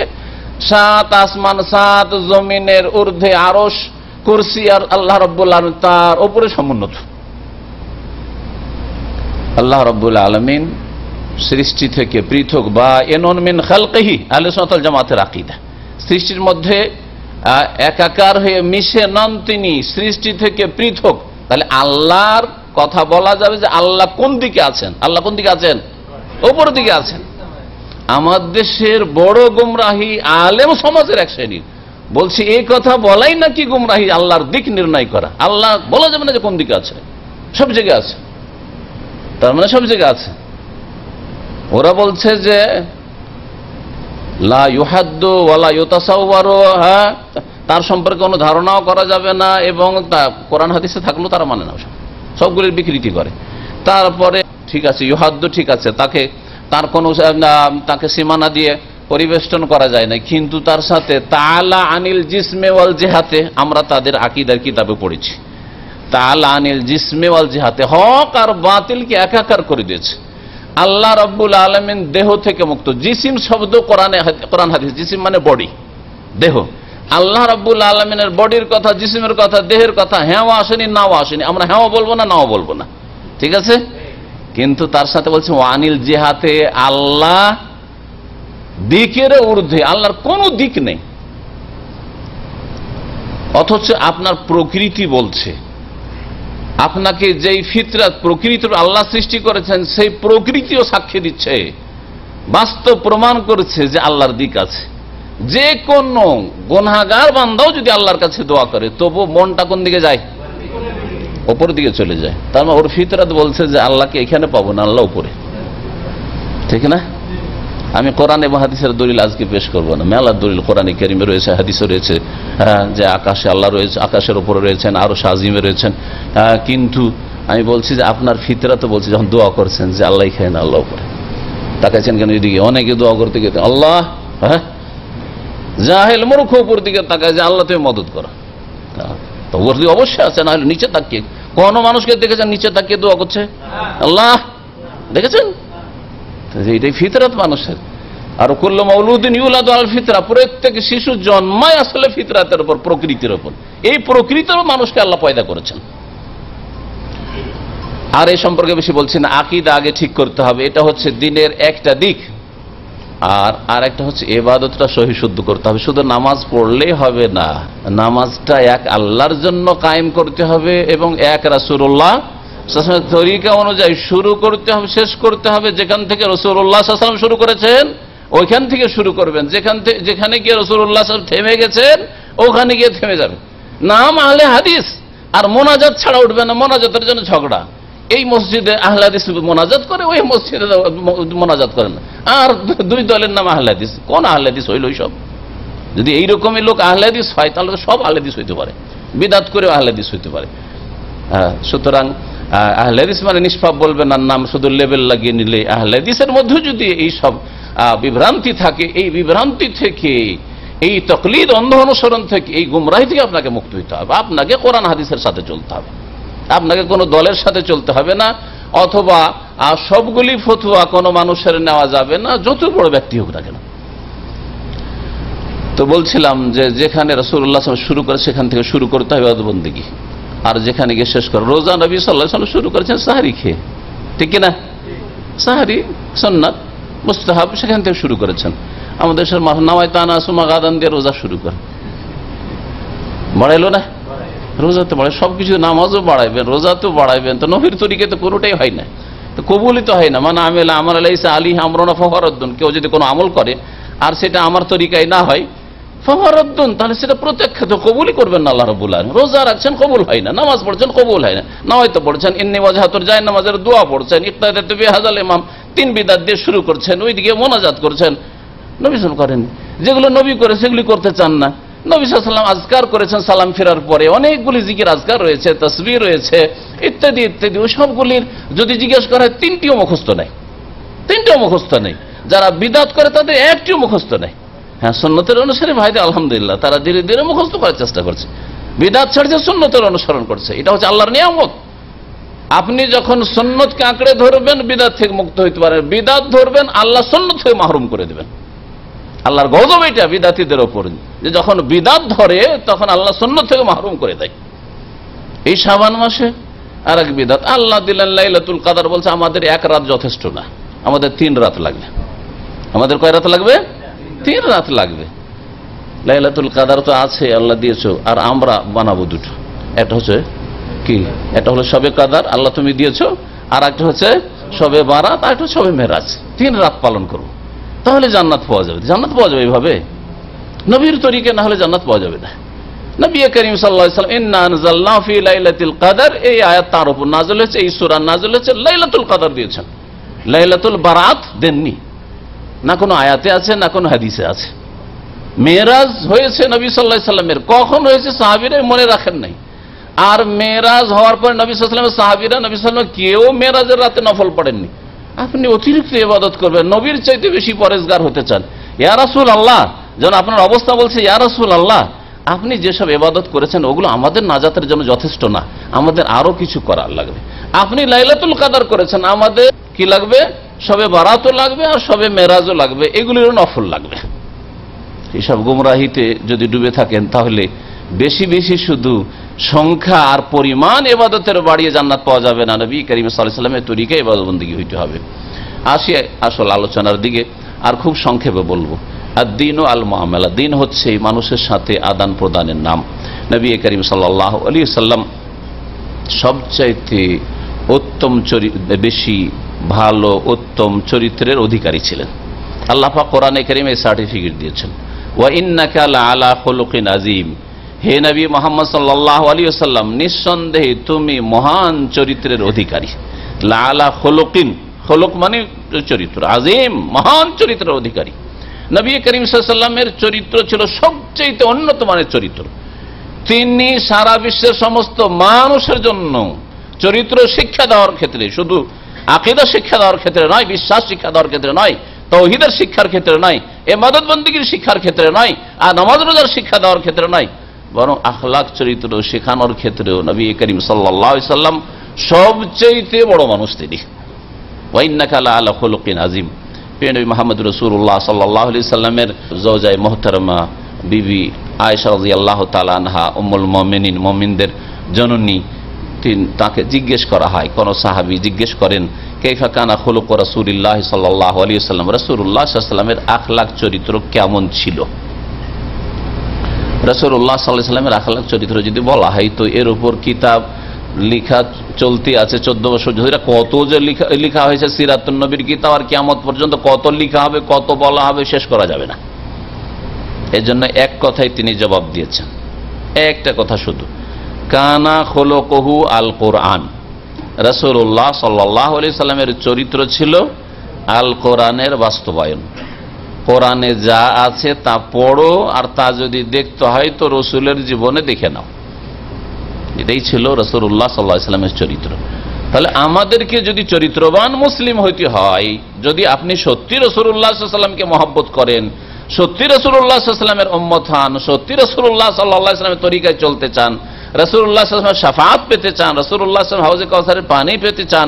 7 আসমান 7 জমিনের ঊর্ধ্বে আরশ, কুরসি, আর আল্লাহ রাব্বুল আলামিন তার উপরে সমুন্নত। আল্লাহ রাব্বুল আলামিন সৃষ্টি থেকে পৃথক, বা এনন মিন খালকিহি, আহলে সুন্নাত ওয়াল জামাতের আকীদা। সৃষ্টির মধ্যে একাকার হয়ে মিশে নন তিনি, সৃষ্টি থেকে পৃথক। তাহলে আল্লাহর কথা বলা যাবে যে আল্লাহ কোন দিকে আছেন? আল্লাহ কোন দিকে আছেন? ওপর দিকে আছেন। আমার দেশের বড় গুমরাহি আলেম সমাজের এক শ্রেণী বলছি এই কথা বলাই নাকি গুমরাহি, আল্লাহর দিক নির্ণয় করা। আল্লাহ বলা যাবে না যে কোন দিকে আছে, সব জায়গায় আছে, তার মানে সব জায়গায় আছে। ওরা বলছে যে লা ইউহাদ্দু ওয়ালা ইউতাসাওয়ারু, হ্যাঁ, তার সম্পর্কে কোনো ধারণাও করা যাবে না, এবং কোরআন হাদিসে থাকলেও তারা মানে না, সবগুলির বিকৃতি করে। তারপরে ঠিক আছে, ইউহাদ্দু ঠিক আছে, তার কোনো তাকে সীমানা দিয়ে পরিবেষ্টন করা যায় না, কিন্তু তার সাথে তাআলা আনিল জিসমে ওয়াল জিহাতে, আমরা তাদের আকীদার কিতাবে পড়েছি, তাআলা আনিল জিসমে ওয়াল জিহাতে, হক আর বাতিলকে একাকার করে দিয়েছে। আল্লাহ রাব্বুল আলামিন দেহ থেকে মুক্ত। জিসিম শব্দ কোরআন হাদিস, জিসিম মানে বডি, দেহ। আল্লাহ রাব্বুল আলামিনের বডির কথা, জিসিমের কথা, দেহের কথা হ্যাঁ আসেনি, নাও আসেনি। আমরা হ্যাঁ বলবো না, নাও বলবো না, ঠিক আছে। কিন্তু তার সাথে বলছে ওয়ানিল জিহাতে, আল্লাহ দিকের ঊর্ধ্বে, আল্লাহর কোনো দিক নেই। অথচ আপনার প্রকৃতি বলছে, আপনাকে যেই ফিতরাত প্রকৃতি আল্লাহ সৃষ্টি করেছেন সেই প্রকৃতিও সাক্ষী দিচ্ছে, বাস্তব প্রমাণ করছে যে আল্লাহর দিক আছে। যে কোন গুনাহগার বান্দাও যদি আল্লাহর কাছে দোয়া করে তবু মনটা কোন দিকে যায়? ওপর দিকে চলে যায়। তার মানে ওর ফিতরাত বলছে যে আল্লাহকে এখানে পাবো না, আল্লাহ উপরে, ঠিক না? আমি কোরআন এবং হাদিসের দলিল আজকে পেশ করবো না, মেলার দলিল কোরআনে কারিমে রয়েছে, হাদিসে রয়েছে, যে আকাশে আল্লাহ রয়েছে, আকাশের উপরে রয়েছেন, আরো শাজিমে রয়েছেন। কিন্তু আমি বলছি যে আপনার ফিতরাত বলছে, যখন দোয়া করছেন যে আল্লাহ খায় না, আল্লাহ উপরে তাকাইছেন কেন? এদিকে অনেকে দোয়া করতে গেতে আল্লাহ, হ্যাঁ, জাহেল মূর্খ উপর দিকে তাকায় যে আল্লাহ তুমি মদত করো, তো ওর দিকে অবশ্যই আছে, না হলে নিচে তাকিয়ে। কোন মানুষকে দেখেছেন নিচে তাকিয়ে দোয়া করছে? আল্লাহ দেখেছেন? এটাই ফিতরাত মানুষের। আর কুল্লু মাউলুদিন ইউলাদু আলাল ফিতরা, প্রত্যেক শিশু জন্মায় আসলে ফিতরাতের উপর, প্রকৃতির উপর। এই প্রকৃতিরও মানুষকে আল্লাহ পয়দা করেছেন। আর এই সম্পর্কে বেশি বলছি না, আকীদা আগে ঠিক করতে হবে, এটা হচ্ছে দিনের একটা দিক। আর একটা হচ্ছে ইবাদতটা সহি শুদ্ধ করতে হবে। শুধু নামাজ পড়লেই হবে না, নামাজটা এক আল্লাহর জন্য কায়েম করতে হবে এবং এক রাসূলুল্লাহ সাল্লাল্লাহু আলাইহি ওয়াসাল্লামের তরিকা অনুযায়ী শুরু করতে হবে, শেষ করতে হবে। যেখান থেকে রাসূলুল্লাহ সাল্লাল্লাহু আলাইহি ওয়াসাল্লাম শুরু করেছেন ওইখান থেকে শুরু করবেন, যেখানে গিয়ে রাসূলুল্লাহ সাল্লাল্লাহু আলাইহি ওয়াসাল্লাম থেমে গেছেন ওখানে গিয়ে থেমে যাবেন। নাম আহলে হাদিস, আর মোনাজাত ছাড়া উঠবে না, মোনাজাতের জন্য ঝগড়া। এই মসজিদে আহলে হাদিস মোনাজাত করে, ওই মসজিদে মোনাজাত করে না। আর দুই দলের নাম আহলে হাদিস, কোন আহলে হাদিস হইল সব? যদি এইরকমই লোক আহলে হাদিস হয় তাহলে সব আহলে হাদিস হইতে পারে, বিদআত করে আহলে হাদিস হইতে পারে। সুতরাং আহলে হাদিস মানে নিষ্পাপ বলবেন, আর নাম শুধু লেবেল লাগিয়ে নিলে। আহলে হাদিসের মধ্যে যদি এই সব বিভ্রান্তি থাকে, এই বিভ্রান্তি থেকে, এই তাকলিদ অন্ধ অনুসরণ থেকে, এই গুমরাহি থেকে আপনাকে মুক্ত হইতে হবে। আপনাকে কোরআন হাদিসের সাথে চলতে হবে, আপনাকে কোনো দলের সাথে চলতে হবে না, অথবা সবগুলি ফতোয়া কোনো মানুষের নেওয়া যাবে না, যত বড় ব্যক্তি হোক না কেন। তো বলছিলাম যে যেখানে রাসূলুল্লাহ সাল্লাল্লাহু আলাইহি ওয়াসাল্লাম শুরু করে সেখান থেকে শুরু করতে হবে ইবাদত বন্দেগী, আর যেখানে গিয়ে শেষ করে। রোজা নবী সাল্লাল্লাহু আলাইহি ওয়াসাল্লাম শুরু করেছেন সাহরি খেয়ে, ঠিক কিনা? সাহরি সুন্নাত মুস্তাহাব, সেখান থেকে শুরু করেছেন। আমাদের দেশের নামাইতা আনাসুমা গাদান দিয়ে রোজা শুরু করে, বাড়াইলো না? রোজা তো বাড়ায়, সবকিছু, নামাজও বাড়াইবেন, রোজা তো বাড়াইবেন, তো নবীর তরিকে তো কোনোটাই হয় না, তো কবুলই তো হয় না। মানে আমেলা আমার আলাইসা আলী আমরুনা ফাওয়ারাদ্দুন, কেউ যদি কোনো আমল করে আর সেটা আমার তরিকায় না হয়, ফাওয়ারাদ্দুন, তাহলে সেটা প্রত্যাখ্যাত, কবুলই করবেন না আল্লাহ রাব্বুল আলামিন। রোজা রাখছেন কবুল হয় না, নামাজ পড়ছেন কবুল হয় না, নওয়াইতো পড়ছেন, ইন্নী ওয়াজহাতুর যায় নামাজের দোয়া পড়ছেন, ইক্তাদাতু বিহাযাল ইমাম, 3 বিদআত দিয়ে শুরু করছেন, ওইদিকে মোনাজাত করছেন, নবী সাল্লাল্লাহু করেন। যেগুলো নবী করে সেগুলি করতে চান না। নবী সাল্লাল্লাহু আলাইহি ওয়াসাল্লাম আজকার করেছেন সালাম ফেরার পরে, অনেকগুলি জিকির আজকার রয়েছে, তাসবিহ রয়েছে, ইত্যাদি ইত্যাদি। ওই সবগুলির যদি জিজ্ঞেস করা হয়, 3টিও মুখস্থ নেই, 3টিও মুখস্থ নেই। যারা বিদআত করে তাদের একটিও মুখস্থ নেই। হ্যাঁ, সুন্নতের অনুসারী ভাইদের আলহামদুলিল্লাহ তারা ধীরে ধীরে মুখস্থ করার চেষ্টা করছে, বিদআত ছাড়ছে, সুন্নতের অনুসরণ করছে। এটা হচ্ছে আল্লাহর নিয়ামত। আপনি যখন সুন্নতকে আঁকড়ে ধরবেন বিদআত থেকে মুক্ত হইতে পারেন, বিদআত ধরবেন আল্লাহ সুন্নত থেকে মাহরুম করে দেবেন। আল্লাহর গজব এটা বিদআতীদের ওপর, যে যখন বিদআত ধরে তখন আল্লাহ সুন্নত থেকে মাহরুম করে দেয়। এই শাবান মাসে আর এক বিদআত, আল্লাহ দিলেন লাইলাতুল কদর, বলছে আমাদের 1 রাত যথেষ্ট না, আমাদের 3 রাত লাগবে। আমাদের কয় রাত লাগবে? 3 রাত লাগবে। লাইলাতুল কদর তো আছে, আল্লাহ দিয়েছো, আর আমরা বানাবো 2টো। একটা হচ্ছে কি, একটা হলো শবে কদর, আল্লাহ তুমি দিয়েছো, আর একটা হচ্ছে শবে বারাত, আর একটা শবে মেরাজ। 3 রাত পালন করবো, তাহলে জান্নাত পাওয়া যাবে। জান্নাত পাওয়া যাবে এইভাবে, নবীর তরিকে না হলে জান্নাত পাওয়া যাবে না। নবী করিম সাল্লাল্লাহু আলাইহি ওয়াসাল্লাম ইন্না আনজালনাহু ফি লাইলাতুল কদর, এই আয়াত তার উপর নাযিল হয়েছে, এই সূরা নাযিল হয়েছে, লাইলাতুল কদর দিয়েছেন, লাইলাতুল বারাত দেননি। না কোনো আয়াতে আছে, না কোনো হাদিসে আছে। মেরাজ হয়েছে নবী সাল্লাল্লাহু আলাইহি ওয়াসাল্লামের, কখন হয়েছে সাহাবীরা মনে রাখেন নাই। আর মেরাজ হওয়ার পর নবী সাল্লাল্লাহু আলাইহি ওয়াসাল্লামের সাহাবীরা, নবী সাল্লাল্লাহু আলাইহি ওয়াসাল্লাম কেউ মেরাজের রাতে নফল পড়েননি। আপনি অতিরিক্ত ইবাদত করবেন, নবীর চাইতে বেশি পরেজগার হতে চান, ইয়া রাসূলুল্লাহ, যখন আপনার অবস্থা বলছে ইয়া রাসূলুল্লাহ, আপনি যেসব ইবাদত করেছেন ওগুলো আমাদের নাজাতের জন্য যথেষ্ট না, আমাদের আরো কিছু করার লাগবে। আপনি লাইলাতুল কদর করেছেন, আমাদের কি লাগবে? শবে বারাতও লাগবে, আর শবে মেরাজও লাগবে, এগুলিরও নফল লাগবে। এইসব গুমরাহিতে যদি ডুবে থাকেন তাহলে বেশি বেশি শুধু সংখ্যা আর পরিমাণ ইবাদতের বাড়িয়ে জান্নাত পাওয়া যাবে না। নবী করিম সাল্লাল্লাহু আলাইহি ওয়াসাল্লামের তরিকায় ইবাদত বন্দেগী হইতে হবে। আসি আসল আলোচনার দিকে, আর খুব সংক্ষেপে বলবো। আর দিন ও আল মুআমালা, দিন হচ্ছে মানুষের সাথে আদান প্রদানের নাম। নবী করিম সাল্লাল্লাহু আলাইহি ওয়াসাল্লাম সবচাইতে উত্তম বেশি ভালো উত্তম চরিত্রের অধিকারী ছিলেন। আল্লাহ পাক কোরআনে কারীমে সার্টিফিকেট দিয়েছেন, ওয়া ইন্নাকা লাআলা খুলুকিন আযীম। হে নবী মুহাম্মদ সাল্লাল্লাহু আলাইহি ওয়াসাল্লাম, নিঃসন্দেহে তুমি মহান চরিত্রের অধিকারী। লাআলা খুলুকিন, খুলুক মানে চরিত্র, আযীম মহান চরিত্রের অধিকারী। নবী করিম সাল্লাল্লাহু আলাইহি ওয়াসাল্লামের চরিত্র ছিল সবচেয়ে উন্নত মানের চরিত্র। তিনি সারা বিশ্বের সমস্ত মানুষের জন্য চরিত্র শিক্ষা দেওয়ার ক্ষেত্রে, শুধু আকীদা শিক্ষা দেওয়ার ক্ষেত্রে নয়, বিশ্বাস শিক্ষা দেওয়ার ক্ষেত্রে নয়, তাওহীদের শিক্ষার ক্ষেত্রে নয়, ইবাদত বন্দেগীর শিক্ষার ক্ষেত্রে নয়, আর নামাজ রোজার শিক্ষা দেওয়ার ক্ষেত্রে নয়, বরং আখলাক চরিত্র শেখানোর ক্ষেত্রেও নবী করিম সাল্লাল্লাহু আলাইহি ওয়াসাল্লাম সবচেয়ে বড় মানুষ তিনি। ওয়া ইন্নাকা লাআলা খুলুকিন আযীম। নবী মুহাম্মদ রাসূলুল্লাহ সাল্লাল্লাহু আলাইহি সাল্লামের জওজায়ে মুহতারামা বিবি আয়েশা রাদিয়াল্লাহু তাআলা আনহা উম্মুল মুমিনিন, মুমিনদের জননী, তাকে জিজ্ঞেস করা হয়, কোন সাহাবী জিজ্ঞেস করেন কাইফা কানা খুলুক রাসূলিল্লাহ সাল্লাল্লাহু আলাইহি ওয়াসাল্লাম, রাসূলুল্লাহ সাল্লাল্লাহু আলাইহি ওয়াসাল্লামের আখলাক চরিত্র কেমন ছিল। রাসূলুল্লাহ সাল্লাল্লাহু আলাইহি ওয়াসাল্লামের আখলাক চরিত্র যদি বলা হয় তো এর উপর কিতাব লিখা চলতে আছে 14 বছর ধরে। কত যে লিখা হয়েছে সিরাতুন নবীর কিতাব, আর কিয়ামত পর্যন্ত কত লিখা হবে, কত বলা হবে, শেষ করা যাবে না। এই জন্য এক কথাই তিনি জবাব দিয়েছেন, একটা কথা শুধু, কানা খুলুকুহু আল কোরআন। রাসূলুল্লাহ সাল্লাল্লাহু আলাইহি সাল্লামের চরিত্র ছিল আল কোরআনের বাস্তবায়ন। কোরআনে যা আছে তা পড়ো, আর তা যদি দেখতে হয় তো রসুলের জীবনে দেখে নাও। এটাই ছিল রাসূলুল্লাহ সাল্লাল্লাহু আলাইহি সাল্লামের চরিত্র। তাহলে আমাদেরকে যদি চরিত্রবান মুসলিম হইতে হয়, যদি আপনি সত্যি রাসূলুল্লাহ সাল্লাল্লাহু আলাইহি সাল্লামকে মহব্বত করেন, সত্যি রাসূলুল্লাহ সাল্লাল্লাহু আলাইহি সাল্লামের উম্মত হন, সত্যি রাসূলুল্লাহ সাল্লাল্লাহু আলাইহি সাল্লামের তরিকায় চলতে চান, রাসূলুল্লাহ সাল্লাল্লাহু আলাইহি সাল্লামের শাফাআত পেতে চান, রাসূলুল্লাহ সাল্লাল্লাহু আলাইহি সাল্লাম হাউজে কাউসারের পানি পেতে চান,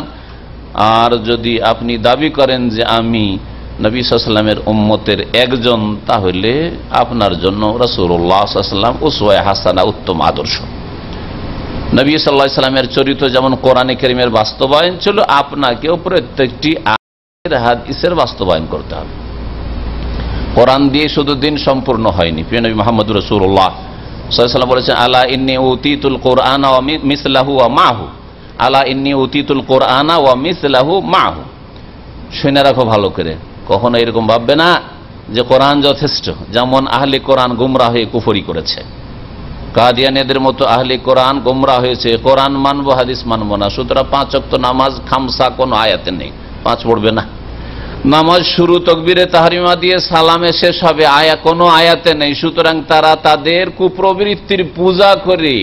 আর যদি আপনি দাবি করেন যে আমি নবী সাল্লাল্লাহু আলাইহি সাল্লামের উম্মতের একজন, তাহলে আপনার জন্য রাসূলুল্লাহ সাল্লাল্লাহু আলাইহি সাল্লাম উসওয়া হাসানা, উত্তম আদর্শ। নবী সাল্লাল্লাহু আলাইহি সাল্লামের চরিত্র যেমন কোরআনে কারীমের বাস্তবায়ন ছিল, আপনাকেও প্রত্যেকটি আয়াতের হাদিসের বাস্তবায়ন করতে হবে। কোরআন দিয়ে শুধু দিন সম্পূর্ণ হয়নি। প্রিয় নবী মুহাম্মদ রাসূলুল্লাহ সাল্লাল্লাহু আলাইহি সাল্লাম বলেছেন, আলা ইন্নী উতীতুল কুরআনা ওয়া মিসলাহু ওয়া মাহু, আলা ইন্নী উতীতুল কুরআনা ওয়া মিসলাহু মাহু। শুনে রাখো ভালো করে, কখনো এরকম ভাববে না যে কোরআন যথেষ্ট। যেমন আহলে কোরআন গুমরাহ হয়ে কুফরি করেছে, কাদিয়ানীদের মতো আহলে কোরআন গুমরাহ হয়েছে, কোরআন মানবো হাদিস মানবো না, সুতরাং 5 ওয়াক্ত নামাজ খামসা কোনো আয়াতে নেই, 5 পড়বে না। নামাজ শুরু তাকবীরে তাহরিমা দিয়ে সালামে শেষ হবে, কোনো আয়াতে নেই, সুতরাং তারা তাদের কুপ্রবৃত্তির পূজা করে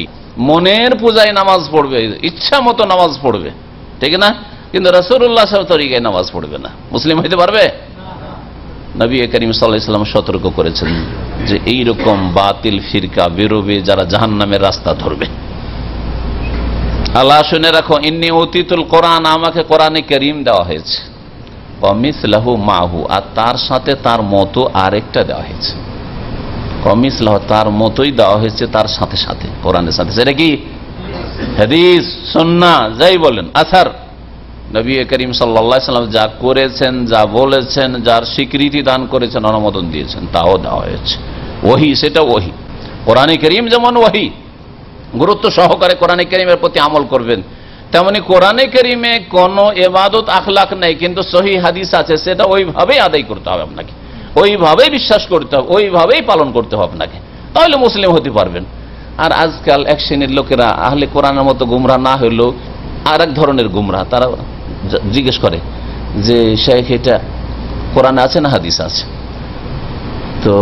মনের পূজায় নামাজ পড়বে, ইচ্ছা মতো নামাজ পড়বে, ঠিক না? কিন্তু রাসূলুল্লাহ সাল্লাল্লাহু আলাইহি ওয়াসাল্লাম তরিকায় নামাজ পড়বে না, মুসলিম হইতে পারবে? নবী করিম সাল্লাল্লাহু আলাইহি ওয়াসাল্লাম সতর্ক করেছেন যে এইরকম বাতিল ফিরকা বেরোবে যারা জাহান্নামের রাস্তা ধরবে। আল্লাহ শুনে রাখো, ইন্নী উতীতুল কোরআন, আমাকে কোরআনে কারীম দেওয়া হয়েছে, ওয়া মিসলাহু মাহু, আর তার সাথে তার মতো আরেকটা দেওয়া হয়েছে। ওয়া মিসলাহু, তার মতোই দেওয়া হয়েছে তার সাথে সাথে, কোরআনের সাথে। সেটা কি? হাদিস, সুন্নাহ, যাই বলেন, আসার। নবী করিম সাল্লাল্লাহু আলাইহি ওয়াসাল্লাম যা করেছেন, যা বলেছেন, যার স্বীকৃতি দান করেছেন, অনুমোদন দিয়েছেন, তাও দেওয়া হয়েছে। ওহী, সেটা ওহী। কোরআনে কারীম যেমন ওহী, গুরুত্ব সহকারে কোরআনে কারীমের প্রতি আমল করবেন, তেমনি কোরআনে কারীমে কোনো ইবাদত আখলাক নেই, কিন্তু সহিহ হাদিস আছে, সেটা ওইভাবেই আদায় করতে হবে আপনাকে, ওইভাবেই বিশ্বাস করতে হবে, ওইভাবেই পালন করতে হবে আপনাকে, তাহলে মুসলিম হতে পারবেন। আর আজকাল এক শ্রেণীর লোকেরা আহলে কোরআনের মতো গুমরাহ না হইলেও আর এক ধরনের গুমরাহ। তারা জিজ্ঞেস করে যে শেখ এটা কোরআনে আছে না হাদিস আছে? তো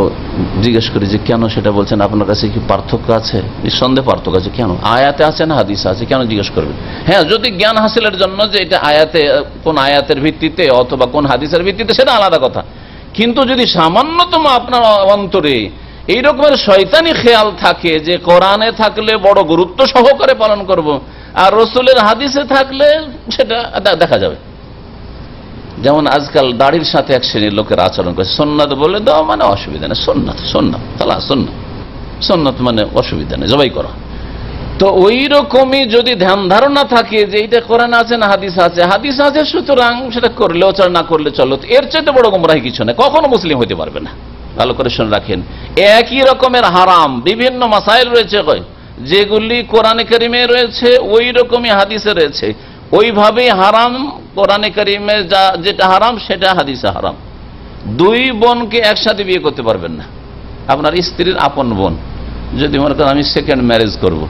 জিজ্ঞেস করি যে কেন সেটা বলছেন, আপনার কাছে কি পার্থক্য আছে? নিঃসন্দেহে পার্থক্য আছে। কেন? আয়াতে আছে না হাদিস আছে, কেন জিজ্ঞেস করবেন? হ্যাঁ, যদি জ্ঞান হাসিলের জন্য যে এটা আয়াতে, কোন আয়াতের ভিত্তিতে অথবা কোন হাদিসের ভিত্তিতে, সেটা আলাদা কথা। কিন্তু যদি সামান্যতম আপনার অন্তরে এই রকমের শয়তানি খেয়াল থাকে যে কোরআনে থাকলে বড় গুরুত্ব সহকারে পালন করব, আর রসুলের হাদিসে থাকলে সেটা দেখা যাবে। যেমন আজকাল দাড়ির সাথে এক শ্রেণীর লোকের আচরণ করে, সুন্নাত বলে দাও মানে অসুবিধা নেই, সুন্নাত সুন্নাত তালা সুন্নাত, সুন্নাত মানে অসুবিধা নেই, জবাই করা। তো ওই রকমই যদি ধ্যান ধারণা থাকে যে এটা কোরআন আছে না হাদিস আছে, হাদিস আছে সুতরাং সেটা করলেও চল, না করলে চলো, এর চাইতে বড় গুমরাহি কিছু নেই, কখনো মুসলিম হতে পারবে না। ভালো করে শুনে রাখেন, একই রকমের হারাম বিভিন্ন মাসাইল রয়েছে, যেগুলি কোরআনে কারীমে রয়েছে ওই রকমই হাদিসে রয়েছে, ওইভাবে হারাম কোরআনে কারীমে যেটা হারাম সেটা হাদিসে হারাম। 2 বোনকে একসাথে বিয়ে করতে পারবেন না। আপনার স্ত্রীর আপন বোন যদি মনে করেন আমি সেকেন্ড ম্যারেজ করব,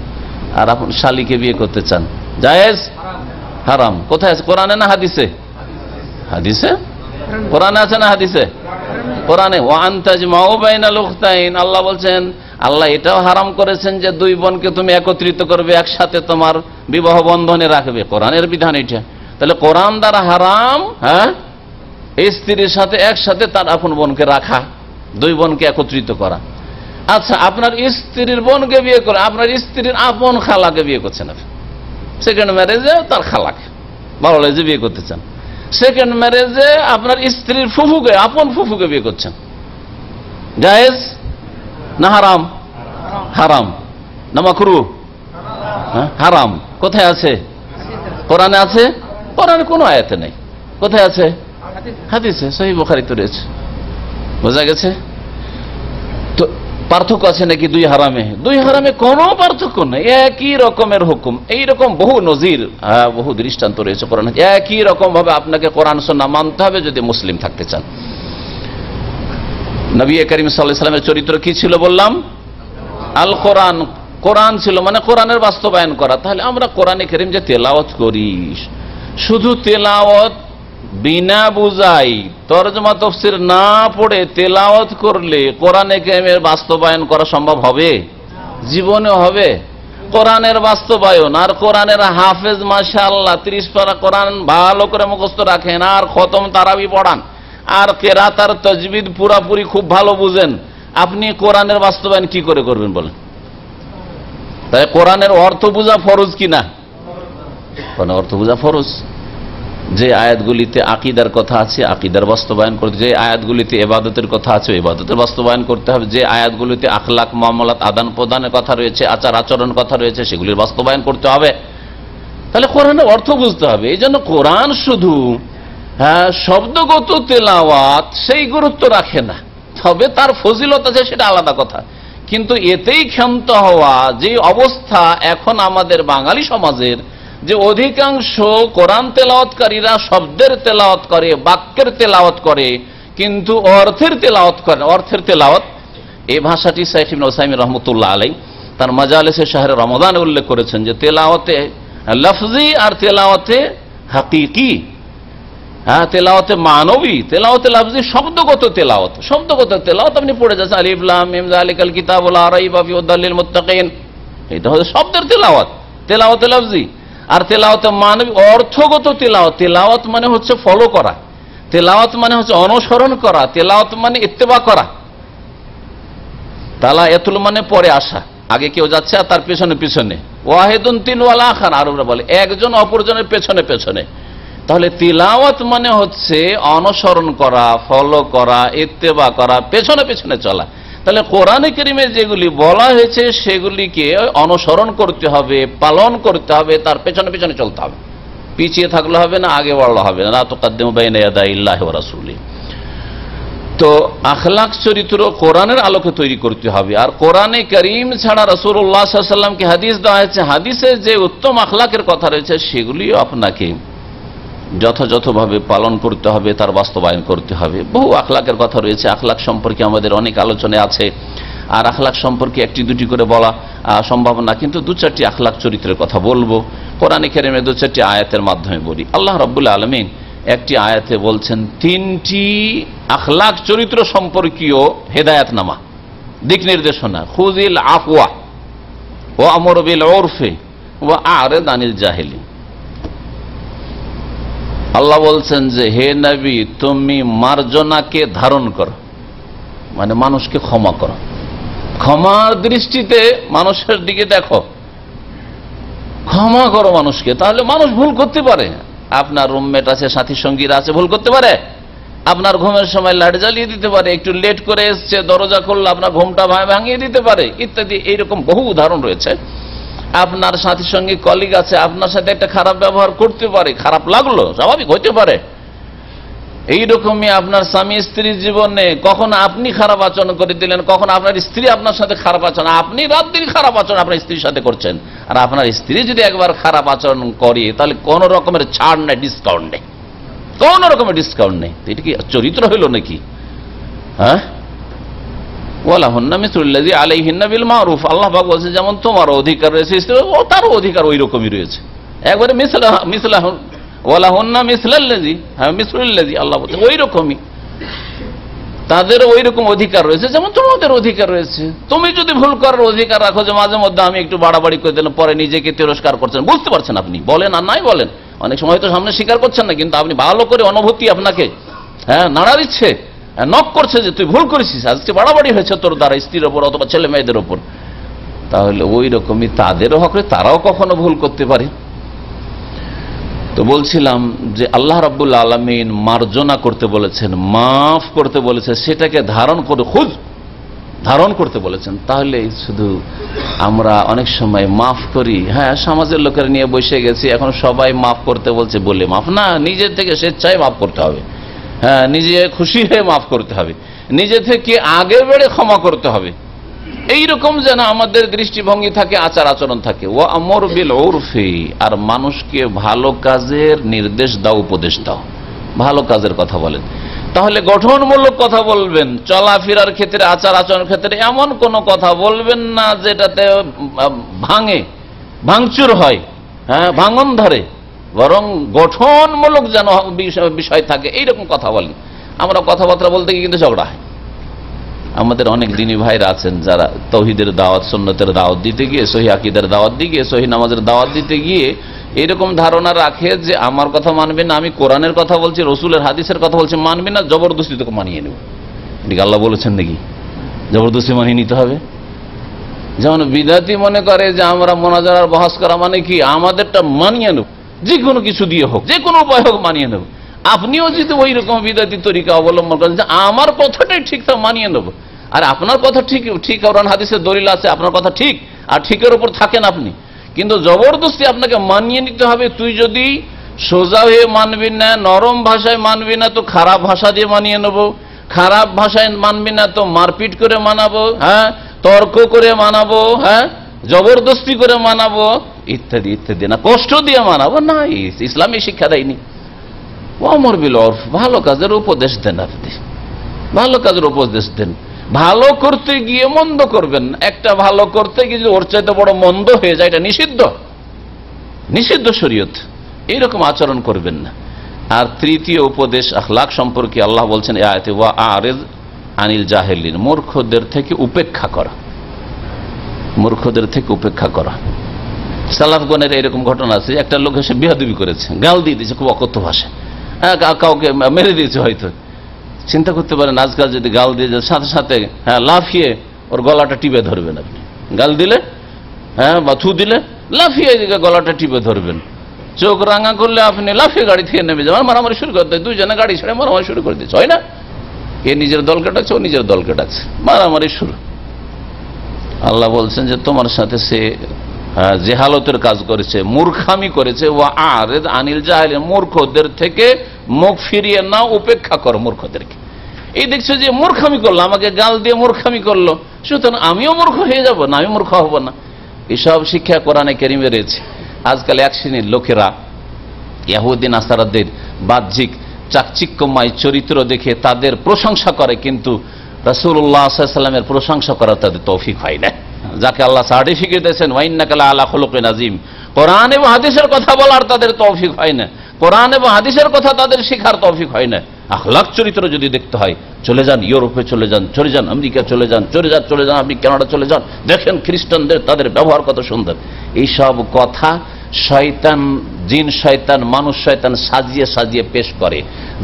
আর আপন শালীকে বিয়ে করতে চান, জায়েজ? হারাম। কোথায় আছে? কোরআনে না হাদিসে? হাদিসে। কোরআনে আছে না হাদিসে? কোরআনে। ওয়া আন তাজমাউ বাইনাল উখতাইন, আল্লাহ বলছেন, আল্লাহ এটাও হারাম করেছেন যে 2 বোনকে তুমি একত্রিত করবে, একসাথে তোমার বিবাহ বন্ধনে রাখবে, কোরআনের বিধান এটা। তাহলে কোরআন দ্বারা হারাম, হ্যাঁ, স্ত্রীর সাথে একসাথে তার আপন বোনকে রাখা, 2 বোনকে একত্রিত করা। আচ্ছা, আপনার স্ত্রীর বোনকে বিয়ে করে আপনার স্ত্রীর আপন খালাকে বিয়ে করছেন, সেকেন্ড ম্যারেজে তার খালাকে ভালো লাগে বিয়ে করতে চান। সেকেন্ড ম্যারেজে আপনার স্ত্রীর ফুফুকে, আপন ফুফুকে বিয়ে করছেন, জায়েজ না হারাম? হারাম না মাকরুহ? হারাম। কোথায় আছে? কোরআনে আছে? কোরআনে কোনো আয়াতে নেই। কোথায় আছে? হাদিসে, সহিহ বুখারীতে রয়েছে। বোঝা গেছে? তো পার্থক্য আছে নাকি দুই হারামে? দুই হারামে কোনো পার্থক্য নেই, একই রকমের হুকুম। এইরকম বহু নজির, বহু দৃষ্টান্ত রয়েছে কোরআনে। একই রকম ভাবে আপনাকে কোরআন সুন্নাহ মানতে হবে যদি মুসলিম থাকতে চান। নবী করিম সাল্লাল্লাহু আলাইহি ওয়াসাল্লামের চরিত্র কি ছিল বললাম? আল কোরআন। কোরআন ছিল মানে কোরআনের বাস্তবায়ন করা। তাহলে আমরা কোরআনে কারীম যে তেলাওয়াত করি, শুধু তেলাওয়াত বিনা বুঝাই, তরজমা তাফসীর না পড়ে তেলাওয়াত করলে কোরআনে কারীমের বাস্তবায়ন করা সম্ভব হবে? জীবনে হবে? কোরআনের বাস্তবায়ন আর কোরআনের হাফেজ মাশাআল্লাহ 30 পারা কোরআন ভালো করে মুখস্থ রাখেন, আর খতম তারাবি পড়ান, আর কেরাত আর তাজবিদ পুরাপুরি খুব ভালো বুঝেন, আপনি কোরআনের বাস্তবায়ন কি করে করবেন বলেন? তাই কোরআনের অর্থ বোঝা ফরজ কিনা? কোন অর্থ বোঝা ফরজ। যে আয়াতগুলিতে আকীদার কথা আছে আকীদার বাস্তবায়ন করতে, যে আয়াতগুলিতে ইবাদতের কথা আছে ইবাদতের বাস্তবায়ন করতে হবে, যে আয়াতগুলিতে আখলাক মুআমালাত আদান প্রদানের কথা রয়েছে, আচার আচরণ কথা রয়েছে, সেগুলির বাস্তবায়ন করতে হবে। তাহলে কোরআনের অর্থ বুঝতে হবে। এই জন্য কোরআন শুধু শব্দগত তেলাওয়াত সেই গুরুত্ব রাখে না, তবে তার ফজিলত আছে সেটা আলাদা কথা। কিন্তু এতেই ক্ষান্ত হওয়া যে অবস্থা এখন আমাদের বাঙালি সমাজের, যে অধিকাংশ কোরআন তেলাওয়াতকারীরা শব্দের তেলাওয়াত করে, বাক্যের তেলাওয়াত করে, কিন্তু অর্থের তেলাওয়াত করে। অর্থের তেলাওয়াত এই ভাষাটি শাইখ ইবনে উসাইমিন রাহমাতুল্লাহ আলাইহি তার মাজালিসে শাহরে রমাদানে উল্লেখ করেছেন যে তেলাওয়াতে লফজি আর তেলাওয়াতে হাকিকি, তেলাওয়াতে মানবী, তেলাওয়াতে লফজি শব্দগত তেলাওয়াত। শব্দগত তেলাওয়াত আপনি পড়ে যাচ্ছেন আলিফ লাম মিম যালিকাল কিতাবুল লা রাইবা ফিহি হুদাল লিল মুত্তাকিন, এটা হলো শব্দের তেলাওয়াত, তেলাওয়াতে লফজি। আর তেলাওয়াতে মানবী অর্থগত তেলাওয়াত। তেলাওয়াত মানে হচ্ছে ফলো করা, তেলাওয়াত মানে হচ্ছে অনুসরণ করা, তেলাওয়াত মানে ইত্তেবা করা। তালায়াতুল মানে পরে আসা, আগে কেউ যাচ্ছে আর তার পেছনে পেছনে। ওয়াহিদুন তিন ওয়াল আখার, আরবরা বলে একজন অপরজনের পেছনে পেছনে। তাহলে তিলাওয়াত মানে হচ্ছে অনুসরণ করা, ফলো করা, ইত্তেবা করা, পেছনে পেছনে চলা। তাহলে কোরআনে কারীমে যেগুলি বলা হয়েছে সেগুলিকে অনুসরণ করতে হবে, পালন করতে হবে, তার পেছনে পেছনে চলতে হবে, পিছিয়ে থাকলে হবে না, আগে বাড়লে হবে না। লা তুকাদ্দিমু বাইনা ইয়াদাইল্লাহি ওয়া রাসূলিহি। তো আখলাক চরিত্র কোরআনের আলোকে তৈরি করতে হবে। আর কোরআনে কারীম ছাড়া রাসূলুল্লাহ সাল্লাল্লাহু আলাইহি ওয়াসাল্লামকে হাদিস দেওয়া হয়েছে, হাদিসে যে উত্তম আখলাকের কথা রয়েছে সেগুলিও আপনাকে যথাযথভাবে পালন করতে হবে, তার বাস্তবায়ন করতে হবে। বহু আখলাকের কথা রয়েছে, আখলাক সম্পর্কে আমাদের অনেক আলোচনা আছে, আর আখলাক সম্পর্কে একটি দুটি করে বলা সম্ভব না, কিন্তু দু চারটি আখলাক চরিত্রের কথা বলবো। কোরআনে কারীমে দু চারটি আয়াতের মাধ্যমে বলি। আল্লাহ রাব্বুল আলামিন একটি আয়াতে বলছেন তিনটি আখলাক চরিত্র সম্পর্কীয় হেদায়েতনামা, দিক নির্দেশনা। খুযিল আফওয়া ওয়া আমর বিল উরফি ওয়া আ'রিদ আনিল জাহিলিন। আল্লাহ বলছেন যে হে নবী, তুমি মার্জনাকে ধারণ করো, মানে মানুষকে ক্ষমা করো, ক্ষমার দৃষ্টিতে মানুষের দিকে দেখো, ক্ষমা করো মানুষকে। তাহলে মানুষ ভুল করতে পারে, আপনার রুমমেট আছে, সাথী সঙ্গীরা আছে, ভুল করতে পারে। আপনার ঘুমের সময় লাইট জ্বালিয়ে দিতে পারে, একটু লেট করে এসছে, দরজা খুললে আপনার ঘুমটা ভাঙিয়ে দিতে পারে, ইত্যাদি। এইরকম বহু উদাহরণ রয়েছে। আপনার সাথী সঙ্গী কলিগ আছে, আপনার সাথে একটা খারাপ ব্যবহার করতে পারে, খারাপ লাগলো, স্বাভাবিক হতে পারে। এইরকমই আপনার স্বামী স্ত্রীর জীবনে কখন আপনি খারাপ আচরণ করে দিলেন, কখন আপনার স্ত্রী আপনার সাথে খারাপ আচরণ, আপনি রাত দিন খারাপ আচরণ আপনার স্ত্রীর সাথে করছেন, আর আপনার স্ত্রী যদি একবার খারাপ আচরণ করে তাহলে কোন রকমের ছাড় নেই, ডিসকাউন্ট নেই, কোন রকমের ডিসকাউন্ট নেই। এটা কি চরিত্র হইল নাকি? হ্যাঁ, ওয়ালাহুন্না মিসলুল্লাযী আলাইহিন্না বিল মারুফ। আল্লাহ পাক বলেছেন যেমন তোমার অধিকার রয়েছে স্ত্রীর, ও তারও অধিকার ওই রকমই রয়েছে, একবারে মিসলাহ ওয়ালাহুন্না মিসলাল্লাযী, হ্যাঁ মিসলুল্লাযী, আল্লাহ বলেছেন ওই রকমই, তাদের ওই রকম অধিকার রয়েছে যেমন তোমাদের অধিকার রয়েছে। তুমি যদি ভুল করার অধিকার রাখো, যে মাঝে মধ্যে আমি একটু বাড়াবাড়ি করে দিলাম, পরে নিজেকে তিরস্কার করছেন, বুঝতে পারছেন, আপনি বলেন আর নাই বলেন, অনেক সময় হয়তো সামনে স্বীকার করছেন না, কিন্তু আপনি ভালো করে অনুভূতি আপনাকে নাড়া দিচ্ছে, নক করছে যে তুই ভুল করেছিস, আজকে বাড়াবাড়ি হয়েছে তোর দ্বারা স্ত্রীর ওপর অথবা ছেলে মেয়েদের ওপর, তাহলে ওই রকমই তাদেরও হক, তারাও কখনো ভুল করতে পারে। তো বলছিলাম যে আল্লাহ রাব্বুল আলামিন মার্জনা করতে বলেছেন, মাফ করতে বলেছেন, সেটাকে ধারণ করে খুদ ধারণ করতে বলেছেন। তাহলে শুধু আমরা অনেক সময় মাফ করি, হ্যাঁ সমাজের লোকেরা নিয়ে বসে গেছি, এখন সবাই মাফ করতে বলছে বলে মাফ না, নিজের থেকে স্বেচ্ছায় মাফ করতে হবে, হ্যাঁ নিজে খুশি হয়ে মাফ করতে হবে, নিজে থেকে আগে বেড়ে ক্ষমা করতে হবে। এইরকম যেন আমাদের দৃষ্টিভঙ্গি থাকে, আচার আচরণ থাকে। ওয়া আমর বিল উরফি, আর মানুষকে ভালো কাজের নির্দেশ দাও, উপদেশ দাও, ভালো কাজের কথা বলেন। তাহলে গঠনমূলক কথা বলবেন, চলাফেরার ক্ষেত্রে, আচার আচরণের ক্ষেত্রে এমন কোন কথা বলবেন না যেটাতে ভাঙচুর হয়, হ্যাঁ ভাঙন ধরে, বরং গঠনমূলক যেন বিষয় থাকে, এইরকম কথা বলেন। আমরা কথাবার্তা বলতে গিয়ে কিন্তু ঝগড়া হয়। আমাদের অনেক দিনী ভাইরা আছেন যারা তৌহিদের দাওয়াত, সুন্নতের দাওয়াত দিতে গিয়ে, সহিহ আকীদার দাওয়াত দিয়ে গিয়ে, সহিহ নামাজের দাওয়াত দিতে গিয়ে এরকম ধারণা রাখে যে আমার কথা মানবে না, আমি কোরআনের কথা বলছি, রসুলের হাদিসের কথা বলছি, মানবে না, জবরদস্তি তোকে মানিয়ে নেব। এদিকে আল্লাহ বলেছেন নাকি জবরদস্তি মানিয়ে নিতে হবে? যেমন বিদাতি মনে করে যে আমরা মোনাজার বহাস করা মানে কি আমাদেরটা মানিয়ে নেব, যে কোনো কিছু দিয়ে হোক, যে কোনো উপায় হোক মানিয়ে নেব। আপনিও যদি ওই রকম বিদাতি তরিকা অবলম্বন করেন যে আমার কথাটাই ঠিক, তা মানিয়ে নেব, আর আপনার কথা ঠিক ঠিক কোরআন হাদিসের দলিল আছে, আপনার কথা ঠিক, আর ঠিকের উপর থাকেন আপনি, কিন্তু জবরদস্তি আপনাকে মানিয়ে নিতে হবে। তুই যদি সোজা হয়ে মানবি না, নরম ভাষায় মানবি না, তো খারাপ ভাষা দিয়ে মানিয়ে নেব, খারাপ ভাষায় মানবি না তো মারপিট করে মানাবো, হ্যাঁ তর্ক করে মানাবো, হ্যাঁ জবরদস্তি করে মানাবো, ইত্যাদি ইত্যাদি, না কষ্ট দিয়ে মানাবো না, ইসলামী শিক্ষা দেয়নি। ওয়ামর বিল উরফ, ভালো কাজের উপদেশ দেন, আপনি ভালো কাজের উপদেশ দেন। ভালো করতে গিয়ে মন্দ করবেন না, একটা ভালো করতে গিয়ে যদি ওর চাইতে বড় মন্দ হয়ে যায়, এটা নিষিদ্ধ, নিষিদ্ধ শরীয়ত, এইরকম আচরণ করবেন না। আর তৃতীয় উপদেশ আখলাক সম্পর্কে আল্লাহ বলছেন এই আয়াতে, ওয়া আরিদ আনিল জাহিলিন, মূর্খদের থেকে উপেক্ষা করা, মূর্খদের থেকে উপেক্ষা করা। সালাফগণের এরকম ঘটনা আছে, একটা লোক এসে বেয়াদবি করেছে, গাল দিয়ে দিয়েছে খুব অকথ্য ভাষায়, কাউকে মেরে দিয়েছে হয়তো। চিন্তা করতে পারেন আজকাল যদি গাল দিয়ে সাথে সাথে হ্যাঁ লাফিয়ে ওর গলাটা টিপে ধরবেন, আপনি গাল দিলে হ্যাঁ বা থু দিলে লাফিয়ে গলাটা টিপে ধরবেন, চোখ রাঙা করলে আপনি লাফিয়ে গাড়ি থেকে নেমে যাবেন, মারামারি শুরু করতে, দুইজনে গাড়ি ছেড়ে মারামারি শুরু করে দিচ্ছে, হয় না? কে নিজের দলকে ডাকছে, ও নিজের দলকে ডাকছে, মারামারি শুরু। আল্লাহ বলছেন যে তোমার সাথে সে জেহালতের কাজ করেছে, মূর্খামি করেছে। ওয়া আরিদ আনিল জাহিলিন, মূর্খদের থেকে মুখ ফিরিয়ে নাও, উপেক্ষা করো মূর্খদেরকে। এই দেখছো যে মূর্খামি করলো, আমাকে গাল দিয়ে মূর্খামি করলো, সুতরাং আমিও মূর্খ হয়ে যাব না, আমি মূর্খ হব না। এসব শিক্ষা কোরআনে কারিমে রয়েছে। আজকাল এক শ্রেণীর লোকেরা ইহুদি নাসারাদের বাহ্যিক চাকচিক্যময় চরিত্র দেখে তাদের প্রশংসা করে, কিন্তু রাসূলুল্লাহ সাল্লাল্লাহু আলাইহি ওয়াসাল্লামের প্রশংসা করার তাদের তৌফিক হয় না। যাকে আল্লাহ সার্টিফিকেট দিয়েছেন ওয়া ইন্নাকা লাআলা খুলুকিন আযীম, কোরআন এবং হাদিসের কথা বলার তাদের তৌফিক হয় না, কোরআন এবং হাদিসের কথা তাদের শেখার তৌফিক হয় না। আখলাক চরিত্র যদি দেখতে হয়, চলে যান ইউরোপে, চলে যান আমেরিকা, চলে যান আপনি কানাডা চলে যান, দেখেন খ্রিস্টানদের তাদের ব্যবহার কত সুন্দর। এইসব কথা শয়তান, জিন শয়তান, মানুষ শয়তান সাজিয়ে সাজিয়ে পেশ করে,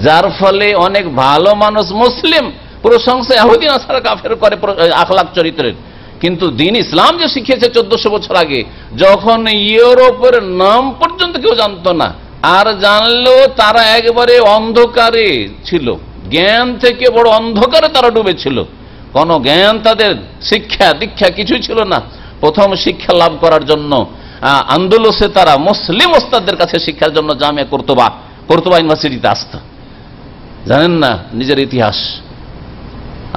যার ফলে অনেক ভালো মানুষ মুসলিম প্রশংসা ইহুদি নাসারা কাফের করে আখলাক চরিত্রের। কিন্তু দিন ইসলাম যে শিখিয়েছে 1400 বছর আগে, যখন ইউরোপের নাম পর্যন্ত কেউ জানতো না, আর জানলেও তারা একবারে অন্ধকারে ছিল, জ্ঞান থেকে বড় অন্ধকারে তারা ডুবেছিল, কোন জ্ঞান তাদের শিক্ষা দীক্ষা কিছুই ছিল না। প্রথম শিক্ষা লাভ করার জন্য আন্দোলসে তারা মুসলিম ওস্তাদদের কাছে শিক্ষার জন্য জামিয়া কর্তোবা ইউনিভার্সিটিতে আসত, জানেন না নিজের ইতিহাস।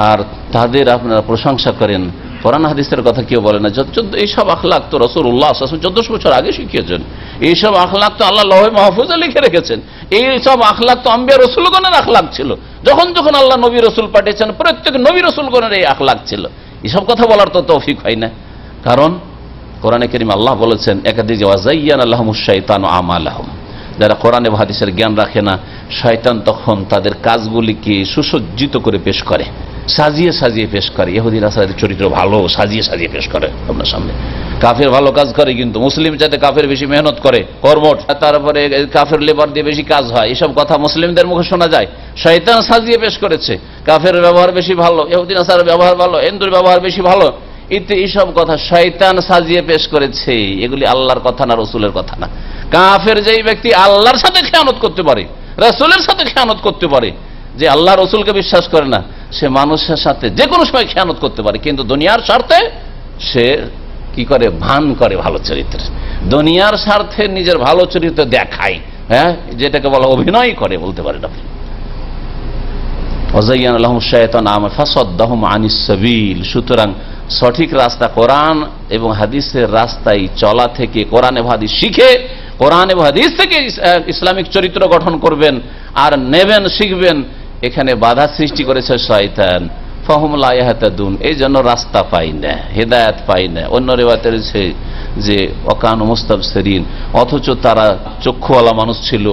আর তাদের আপনারা প্রশংসা করেন, কোরআন হাদিসের কথা কেউ বলে না। এইসব আখলাক তো রাসূলুল্লাহ সাল্লাল্লাহু আলাইহি ওয়াসাল্লাম 1400 বছর আগে শিখিয়েছেন, এইসব আখলাক তো আল্লাহ লৌহে মাহফুজে লিখে রেখেছেন। এইসব আখলাক তো আম্বিয়া রাসূলগণের আখলাক ছিল, যখন যখন আল্লাহ নবী রাসূল পাঠিয়েছেন প্রত্যেক নবী রাসূলগণের এই আখলাক ছিল। এসব কথা বলার তো তৌফিক হয় না, কারণ কোরআনে কারীমে আল্লাহ বলেছেন একাধিক, ওয়াজাইয়ানা লাহুমুশ শাইতানু আমালাহুম, যারা কোরআন এবং হাদিসের জ্ঞান রাখে না, শয়তান তখন তাদের কাজগুলিকে সুসজ্জিত করে পেশ করে, সাজিয়ে সাজিয়ে পেশ করে। ইহুদি নাসারাদের চরিত্র ভালো, সাজিয়ে সাজিয়ে পেশ করে আপনার সামনে। কাফের ভালো কাজ করে, কিন্তু মুসলিম চাইতে কাফের বেশি মেহনত করে, কর্মঠ, তারপরে কাফের লেবার দিয়ে বেশি কাজ হয়, এসব কথা মুসলিমদের মুখে শোনা যায়। শয়তান সাজিয়ে পেশ করেছে, কাফের ব্যবহার বেশি ভালো, ইহুদি নাসারার ব্যবহার ভালো, হিন্দুর ব্যবহার বেশি ভালো, এইসব কথা শয়তান সাজিয়ে পেশ করেছে। এগুলি আল্লাহর কথা না, রসুলের কথা না। কাফের যেই ব্যক্তি আল্লাহর সাথে খেয়ানত করতে পারে, রাসূলের সাথে খেয়ানত করতে পারে, যে আল্লাহ রসুলকে বিশ্বাস করে না, সে মানুষের সাথে যে কোনো সময় খেয়ানত করতে পারে, কিন্তু দুনিয়ার স্বার্থে সে কি করে, ভান করে ভালো চরিত্র, দুনিয়ার স্বার্থে নিজের ভালো চরিত্র দেখায়, হ্যাঁ, যেটাকে বলা অভিনয় করে বলতে পারেন আপনি। সুতরাং সঠিক রাস্তা কোরআন এবং হাদিসের রাস্তায় চলা থেকে, কোরআন এবং হাদিস শিখে, কোরআন এবং হাদিস থেকে ইসলামিক চরিত্র গঠন করবেন আর নেবেন, শিখবেন, এখানে বাধা সৃষ্টি করেছে শয়তান। ফাহুম লা ইয়াহতাদুন, এই জন্য রাস্তা পাই না, হেদায়েত পাই না। অন্য রিওয়ায়াতে রয়েছে যে ওয়াকানু মুস্তাবসিরিন, অথচ তারা চক্ষুওয়ালা মানুষ ছিল,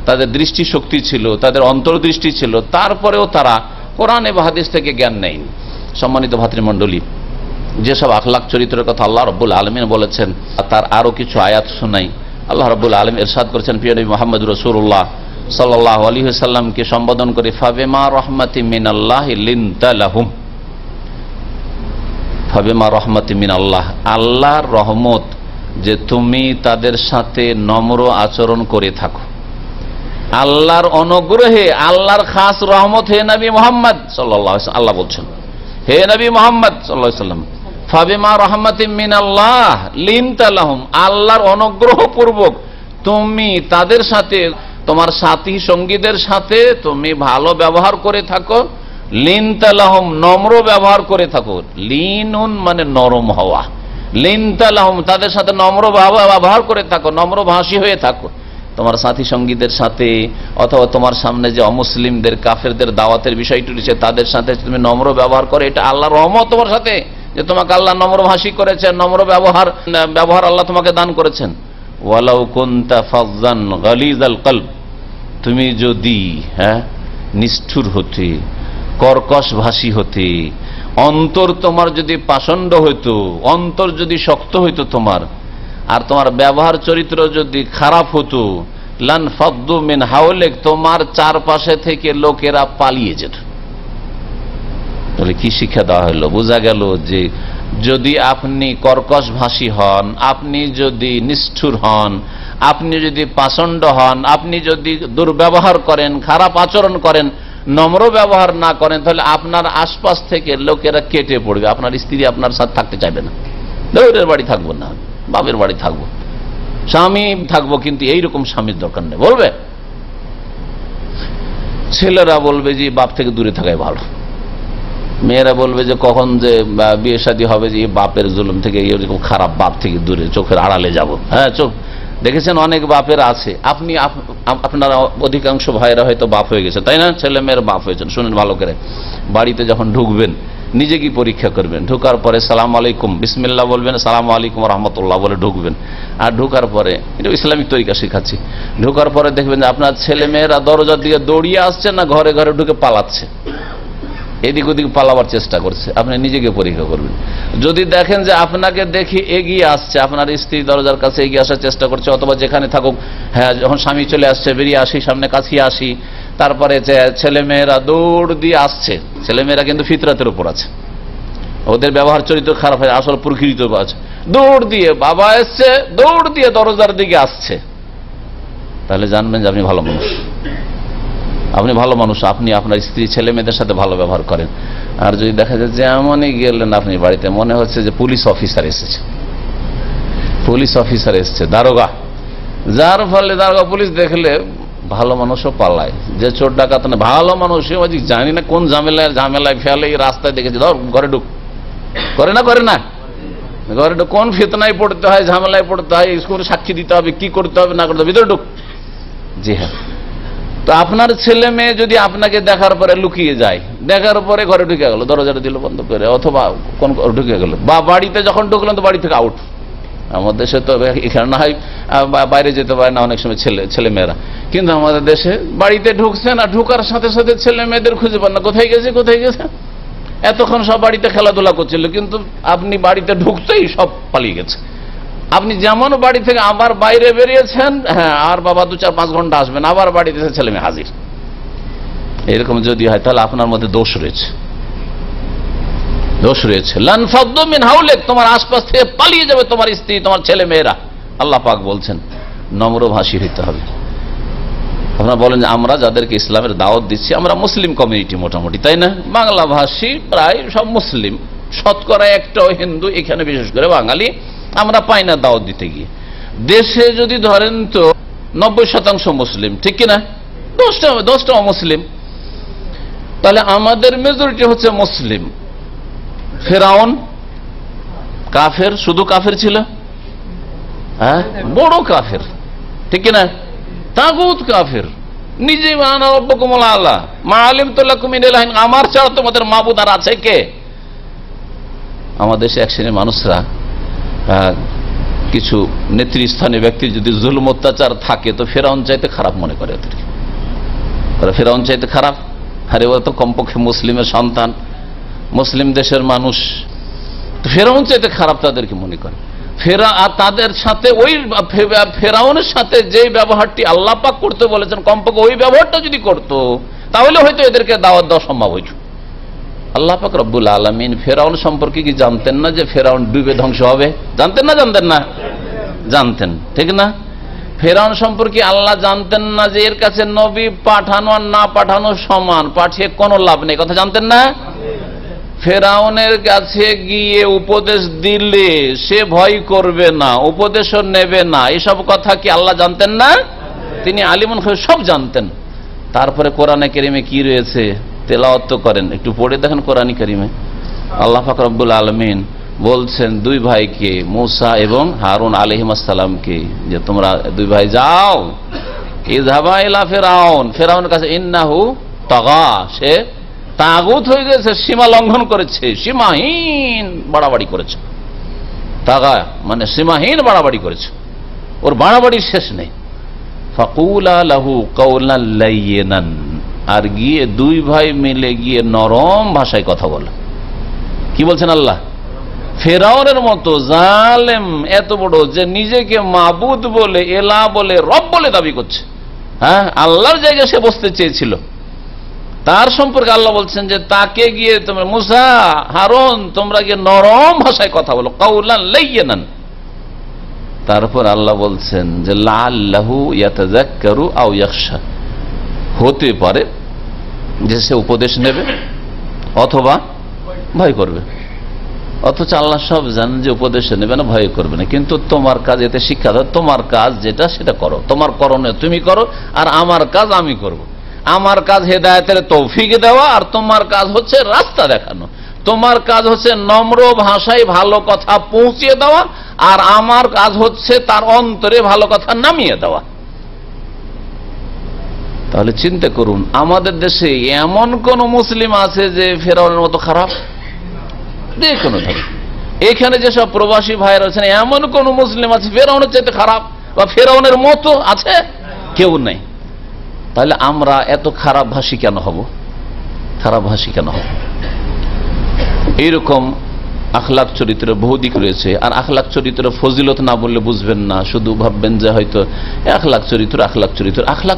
তাদের দৃষ্টি শক্তি ছিল, তাদের অন্তর্দৃষ্টি ছিল, তারপরেও তারা কোরআন এবং হাদিস থেকে জ্ঞান নেয়নি। সম্মানিত ভাতৃমণ্ডলী, যেসব আখলাক চরিত্রের কথা আল্লাহ রাব্বুল আলামিন বলেছেন, তার আরো কিছু আয়াত শোনাই। আল্লাহ রাব্বুল আলামিন ইরশাদ করেছেন, প্রিয় নবী মুহাম্মদ রাসূলুল্লাহ সাল্লাল্লাহু আলাইহি ওয়াসাল্লামকে সম্বোধন করে, ফাবিমা রাহমাতিম মিনাল্লাহি লিনতা লাহুম, ফাবিমা রাহমাতিম মিনাল্লাহ, আল্লাহর রহমত যে তুমি তাদের সাথে নম্র আচরণ করে থাকো, আল্লাহর অনুগ্রহে, আল্লাহর খাস রহমত, হে নবী মুহাম্মদ সাল্লাল্লাহু আলাইহি ওয়াসাল্লাম, আল্লাহ বলছেন, হে নবী মুহাম্মদ সাল্লাল্লাহু আলাইহি ওয়াসাল্লাম, ফাবিমা রাহমাতিম মিনাল্লাহ লিনতা লাহুম, আল্লাহর অনুগ্রহ পূর্বক তুমি তাদের সাথে, তোমার সাথী সঙ্গীদের সাথে তুমি ভালো ব্যবহার করে থাকো। লিনতা লাহুম, নম্র ব্যবহার করে থাকো। লিনুন মানে নরম হওয়া, লিনতা লাহুম, তাদের সাথে নম্র ব্যবহার করে থাকো, নম্র ভাষী হয়ে থাকো। তোমার সাথী সঙ্গীদের সাথে, অথবা তোমার সামনে যে অমুসলিমদের, কাফেরদের দাওয়াতের বিষয়টি রয়েছে, তাদের সাথে তুমি নম্র ব্যবহার করে, এটা আল্লাহর রহমত তোমার সাথে, যে তোমাকে আল্লাহ নম্র ভাষী করেছেন, নম্র ব্যবহার আল্লাহ তোমাকে দান করেছেন। ওয়ালাউ কুনতা ফাজ্জান গালিজাল কলব, তুমি যদি নিষ্ঠুর হতে, কর্কশ ভাষী হতে, অন্তর তোমার যদি পাষণ্ড হইতো, অন্তর যদি শক্ত হইতো তোমার, আর তোমার ব্যবহার চরিত্র যদি খারাপ হতো, লান ফাদ্দু মিন হাওলিক, তোমার চারপাশে থেকে লোকেরা পালিয়ে যেত। তাহলে কি শিক্ষা দেওয়া হলো? বোঝা গেল যে যদি আপনি কর্কশ ভাষী হন, আপনি যদি নিষ্ঠুর হন, আপনি যদি পাষণ্ড হন, আপনি যদি দুর্ব্যবহার করেন, খারাপ আচরণ করেন, নম্র ব্যবহার না করেন, তাহলে আপনার আশপাশ থেকে লোকেরা কেটে পড়বে। আপনার স্ত্রী আপনার সাথে থাকতে চাইবে না, দৌড়ের বাড়ি থাকবো না, বাপের বাড়ি থাকবো, স্বামী থাকবো, কিন্তু এইরকম স্বামীর দরকার নেই বলবে। ছেলেরা বলবে যে বাপ থেকে দূরে থাকাই ভালো, মেয়েরা বলবে যে কখন যে বিয়ে শাদী হবে, যে বাপের জুলুম থেকে, এরকম খারাপ বাপ থেকে দূরে, চোখের আড়ালে যাব। হ্যাঁ, চোখ দেখেছেন অনেক বাপের আছে, আপনারা অধিকাংশ ভাইরা হয়তো বাপ হয়ে গেছে, তাই না? ছেলে মেয়ের বাপ হয়েছেন। শুনেন ভালো করে, বাড়িতে যখন ঢুকবেন নিজে কি পরীক্ষা করবেন। ঢোকার পরে সালাম আলাইকুম বিসমিল্লাহ বলবেন, সালাম আলাইকুম রহমতুল্লাহ বলে ঢুকবেন। আর ঢোকার পরে, এটা ইসলামিক তরিকা শেখাচ্ছি, ঢোকার পরে দেখবেন যে আপনার ছেলে মেয়েরা দরজার দিকে দৌড়িয়ে আসছে না ঘরে ঘরে ঢুকে পালাচ্ছে, এদিক ওদিক পালাবার চেষ্টা করছে। আপনি নিজেকে পরীক্ষা করবেন। যদি দেখেন যে আপনাকে দেখি এগিয়ে আসছে, আপনার স্ত্রী দরজার কাছে এগিয়ে আসার চেষ্টা করছে, অথবা যেখানে থাকুক, হ্যাঁ, যখন স্বামী চলে আসছে, বেরিয়ে আসি, সামনে কাছিয়ে আসি, তারপরে ছেলে মেয়েরা দৌড় দিয়ে আসছে, ছেলে মেয়েরা কিন্তু ফিতরাতের উপর আছে, ওদের ব্যবহার চরিত্র খারাপ হয়, আসলে প্রকৃত আছে, দৌড় দিয়ে বাবা এসছে, দৌড় দিয়ে দরজার দিকে আসছে, তাহলে জানবেন যে আপনি ভালো মানুষ, আপনি ভালো মানুষ, আপনি আপনার স্ত্রী ছেলে মেয়েদের সাথে ভালো ব্যবহার করেন। আর যদি দেখা যায় যে এমনই গেলেন আপনি বাড়িতে, মনে হচ্ছে যে পুলিশ অফিসার এসেছে, পুলিশ অফিসার এসছে, দারোগা, যার ফলে দারোগা পুলিশ দেখলে ভালো মানুষও পালায়, যে চোর ডাকাত না, ভালো মানুষও জানি না কোন ঝামেলায় ফেলে, এই রাস্তায় দেখেছি, ধর ঘরে ঢুক, করে না ঘরে ঢুক, কোন ফিতনায় পড়তে হয়, ঝামেলায় পড়তে হয়, স্কুলে সাক্ষী দিতে হবে, কি করতে হবে না করতে হবে, ভিতরে ঢুক। জি হ্যাঁ, তো আপনার ছেলে মেয়ে যদি আপনাকে দেখার পরে লুকিয়ে যায়, দেখার পরে ঘরে ঢুকে গেল, দরজাটা দিল বন্ধ করে, অথবা কোন ঢুকে গেল, বা বাড়িতে যখন ঢুকলেন তো বাড়ি থেকে আউট। আমাদের দেশে তো এখানে না হয় বাইরে যেতে পারে না অনেক সময় ছেলে মেয়েরা, কিন্তু আমাদের দেশে বাড়িতে ঢুকছে না, ঢুকার সাথে সাথে ছেলে মেয়েদের খুঁজে পান না, কোথায় গেছে। এতক্ষণ সব বাড়িতে খেলাধুলা করছিল, কিন্তু আপনি বাড়িতে ঢুকতেই সব পালিয়ে গেছে। আপনি যেমন বাড়ি থেকে আবার বাইরে বেরিয়েছেন, হ্যাঁ, আর বাবা 2-4-5 ঘন্টা আসবেন, আবার বাড়িতে ছেলে মেয়ে হাজির। এরকম যদি হয় তাহলে আপনার মধ্যে দোষ রয়েছে। লান ফাদ্দু মিন হাওলিক, তোমার আশপাশ থেকে পালিয়ে যাবে তোমার স্ত্রী, তোমার ছেলে মেয়েরা। আল্লাহ পাক বলছেন, নম্রভাষী হইতে হবে। আপনারা বলেন যে আমরা যাদেরকে ইসলামের দাওয়াত দিচ্ছি আমরা মুসলিম কমিউনিটি মোটামুটি, তাই না? বাংলা ভাষী প্রায় সব মুসলিম, শতকরা একটাও হিন্দু, এখানে বিশেষ করে বাঙালি আমরা পাই না দাওয়াত দিতে গিয়ে। দেশে যদি ধরেন তো 90% মুসলিম, ঠিক কিনা? 10টা মুসলিম, তাহলে আমাদের মেজরিটি হচ্ছে মুসলিম। ফেরাউন কাফের, শুধু কাফের ছিল, হ্যাঁ, বড় কাফের, ঠিক কিনা? তাগুত কাফের, নিজে আমার ছাড়া তোমাদের মাবুদ আর আছে কে? আমাদের দেশে এক শ্রেণীর মানুষরা, কিছু নেতৃস্থানীয় ব্যক্তির যদি জুলুম অত্যাচার থাকে তো ফেরাউন চাইতে খারাপ মনে করে ওদেরকে। ফেরাউন চাইতে খারাপ, আরে ওরা তো কমপক্ষে মুসলিমের সন্তান, মুসলিম দেশের মানুষ, ফেরাউন চাইতে খারাপ তাদেরকে মনে করে। তাদের সাথে ওই ফেরাউনের সাথে যে ব্যবহারটি আল্লাহ পাক করতে বলেছেন, কমপক্ষে ওই ব্যবহারটা যদি করত তাহলে হয়তো এদেরকে দাওয়াত দেওয়া সম্ভব হইত। আল্লাহ পাক রব্বুল আলামিন ফেরাউন সম্পর্কে কি জানতেন না যে ফেরাউন ডুবে ধ্বংস হবে? জানতেন না? জানতেন না? জানতেন, ঠিক না? ফেরাউন সম্পর্কে আল্লাহ জানতেন না যে এর কাছে নবী পাঠানো আর না পাঠানো সমান, পাঠিয়ে কোনো লাভ নেই, কথা জানতেন না? ফেরাউনের কাছে গিয়ে উপদেশ দিলে সে ভয় করবে না, উপদেশও নেবে না, এসব কথা কি আল্লাহ জানতেন না? তিনি আলিমুল গায়ব, সব জানতেন। তারপরে কোরআনে কারীমে কি রয়েছে তেলাওয়াত করেন, একটু পড়ে দেখেন কোরআনে কারীমে। আল্লাহ পাক রব্বুল আলামিন বলছেন দুই ভাইকে, মুসা এবং হারুন আলাইহিস সালামকে, যে তোমরা দুই ভাই যাও, ইযহাবা ইলা ফিরাউন, ফিরাউনের কাছে, ইন্নাহু তাগা, সে তাগুত হয়ে গেছে, সীমা লঙ্ঘন করেছে, সীমাহীন বাড়াবাড়ি করেছে। তাগা মানে সীমাহীন বাড়াবাড়ি করেছে, ওর বাড়াবাড়ির শেষ নেই। ফাকুলা লাহু কাওলান লাইয়িনান, আর গিয়ে দুই ভাই মিলে গিয়ে নরম ভাষায় কথা বলে। কি বলছেন আল্লাহ? ফেরাউনের মতো জালেম, এত বড় যে নিজেকে মাবুদ বলে, এলা বলে, রব বলে দাবি করছে, হ্যাঁ, আল্লাহর জায়গায় সে বসতে চেয়েছিল, তার সম্পর্কে আল্লাহ বলছেন যে তাকে গিয়ে তোমরা, মুসা, হারুন, তোমরা গিয়ে নরম ভাষায় কথা বলো, কাওলান লাইয়িনান। তারপর আল্লাহ বলছেন যে লাআল্লাহু ইয়াতাযাক্কারু আও ইয়াখশা, হতে পারে যে সে উপদেশ নেবে অথবা ভয় করবে। অথচ আল্লাহ সব জানেন যে উপদেশ নেবে না, ভয় করবে না, কিন্তু তোমার কাজ এতে শিক্ষা দাও, তোমার কাজ যেটা সেটা করো, তোমার করণীয় তুমি করো, আর আমার কাজ আমি করব। আমার কাজ হেদায়েতের তৌফিক দেওয়া, আর তোমার কাজ হচ্ছে রাস্তা দেখানো। তোমার কাজ হচ্ছে নম্র ভাষায় ভালো কথা পৌঁছিয়ে দেওয়া, আর আমার কাজ হচ্ছে তার অন্তরে ভালো কথা নামিয়ে দেওয়া। তাহলে চিন্তা করুন, আমাদের দেশে এমন কোন মুসলিম আছে যে ফেরাউনের মতো খারাপ? দেখুন, এখানে যেসব প্রবাসী ভাইরা আছেন, এমন কোন মুসলিম আছে ফেরাউনের চাইতে খারাপ বা ফেরাউনের মতো আছে? কেউ নেই। তাহলে আমরা এত খারাপ ভাষী কেন হব? খারাপ ভাষী কেন হব? এইরকম আখলাক চরিত্রের বহু দিক রয়েছে। আর আখলাক চরিত্র ফজিলত না বললে বুঝবেন না, শুধু ভাববেন যে হয়তো আখলাক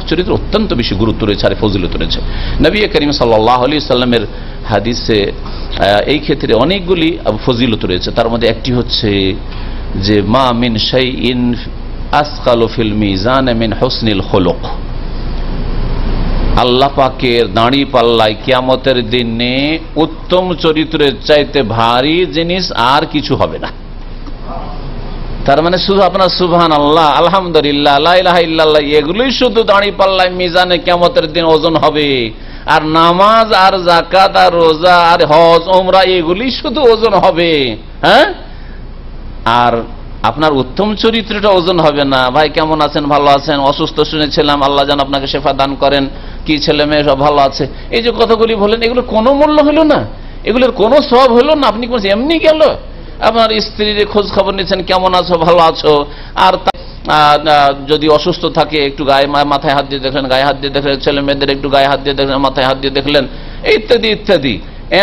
চরিত্র অত্যন্ত বেশি গুরুত্ব রয়েছে আর ফজিলত রয়েছে। নবী করিম সাল্লাল্লাহু আলাইহি সাল্লামের হাদিসে এই ক্ষেত্রে অনেকগুলি ফজিলত রয়েছে। তার মধ্যে একটি হচ্ছে যে মা মিন শাইইন আসকালু ফিল মিজান মিন হুসনিল খুলুক, আল্লাহ পাকের দাঁড়ি পাল্লায় কিয়ামতের দিনে উত্তম চরিত্রের চাইতে ভারী জিনিস আর কিছু হবে না। তার মানে শুধু আপনার সুবহানাল্লাহ, আলহামদুলিল্লাহ, লা ইলাহা ইল্লাল্লাহ, এগুলোই শুধু দাঁড়ি পাল্লায় মিজানে কিয়ামতের দিন ওজন হবে। আর নামাজ আর যাকাত আর রোজা আর হজ ওমরা এগুলি শুধু ওজন হবে, হ্যাঁ। আর আপনার উত্তম চরিত্রটা ওজন হবে না। ভাই কেমন আছেন? ভালো আছেন? অসুস্থ শুনেছিলাম, আল্লাহ যেন আপনাকে শেফা দান করেন। কি ছেলে মেয়ে সব ভালো আছে? এই যে কথাগুলি বলেন, এগুলো কোনো মূল্য হলো না, এগুলোর কোনো সব হলো না। আপনি এমনি গেল, আপনার স্ত্রীর খোঁজ খবর নিচ্ছেন, কেমন আছো, ভালো আছো। আর যদি অসুস্থ থাকে একটু গায়ে মাথায় হাত দিয়ে দেখলেন, গায়ে হাত দিয়ে দেখলেন, ছেলে মেয়েদের একটু গায়ে হাত দিয়ে দেখলেন, মাথায় হাত দিয়ে দেখলেন, ইত্যাদি ইত্যাদি।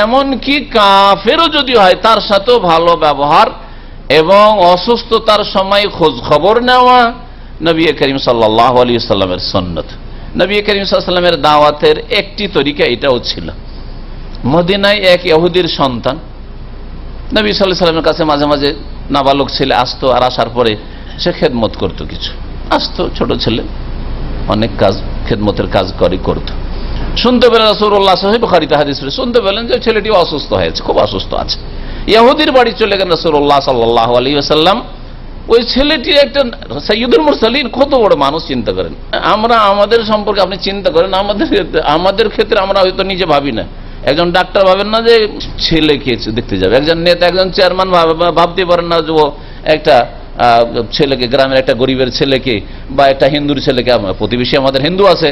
এমনকি কাফেরও যদি হয় তার সাথেও ভালো ব্যবহার এবং অসুস্থতার সময় খোঁজ খবর নেওয়া নবী করিম সাল্লাল্লাহু আলাইহি সাল্লামের সুন্নাত। নবী করিম সাল্লাল্লাহু আলাইহি সাল্লামের দাওয়াতের একটি তরিকা এটাও ছিল। মদিনায় এক ইহুদির সন্তান নবী সাল্লাল্লাহু আলাইহি সাল্লামের কাছে মাঝে মাঝে নাবালক ছেলে আসতো, আর আসার পরে সে খেদমত করতো কিছু। আসতো, ছোট ছেলে, অনেক কাজ খেদমতের কাজ করতো। শুনতে পেলেন রাসূলুল্লাহ সহিহ বুখারীতে হাদিস, শুনতে পেলেন যে ছেলেটি অসুস্থ হয়েছে, খুব অসুস্থ আছে। ইহুদির বাড়ি চলে গেলেন রাসূলুল্লাহ সাল্লাল্লাহু আলাইহি ওয়াসাল্লাম। ওই ছেলেটি একটা সাইয়্যিদুল মুরসালিন, কত বড় মানুষ চিন্তা করেন। আমরা আমাদের সম্পর্কে আপনি চিন্তা করেন, আমাদের ক্ষেত্রে আমরা হয়তো নিজে ভাবি না। একজন ডাক্তার ভাবেন না যে ছেলেকে দেখতে যাবে, একজন নেতা, একজন চেয়ারম্যান ভাবতে পারেন না যে ও একটা ছেলেকে, গ্রামের একটা গরিবের ছেলেকে বা একটা হিন্দুর ছেলেকে, প্রতিবেশী আমাদের হিন্দু আছে,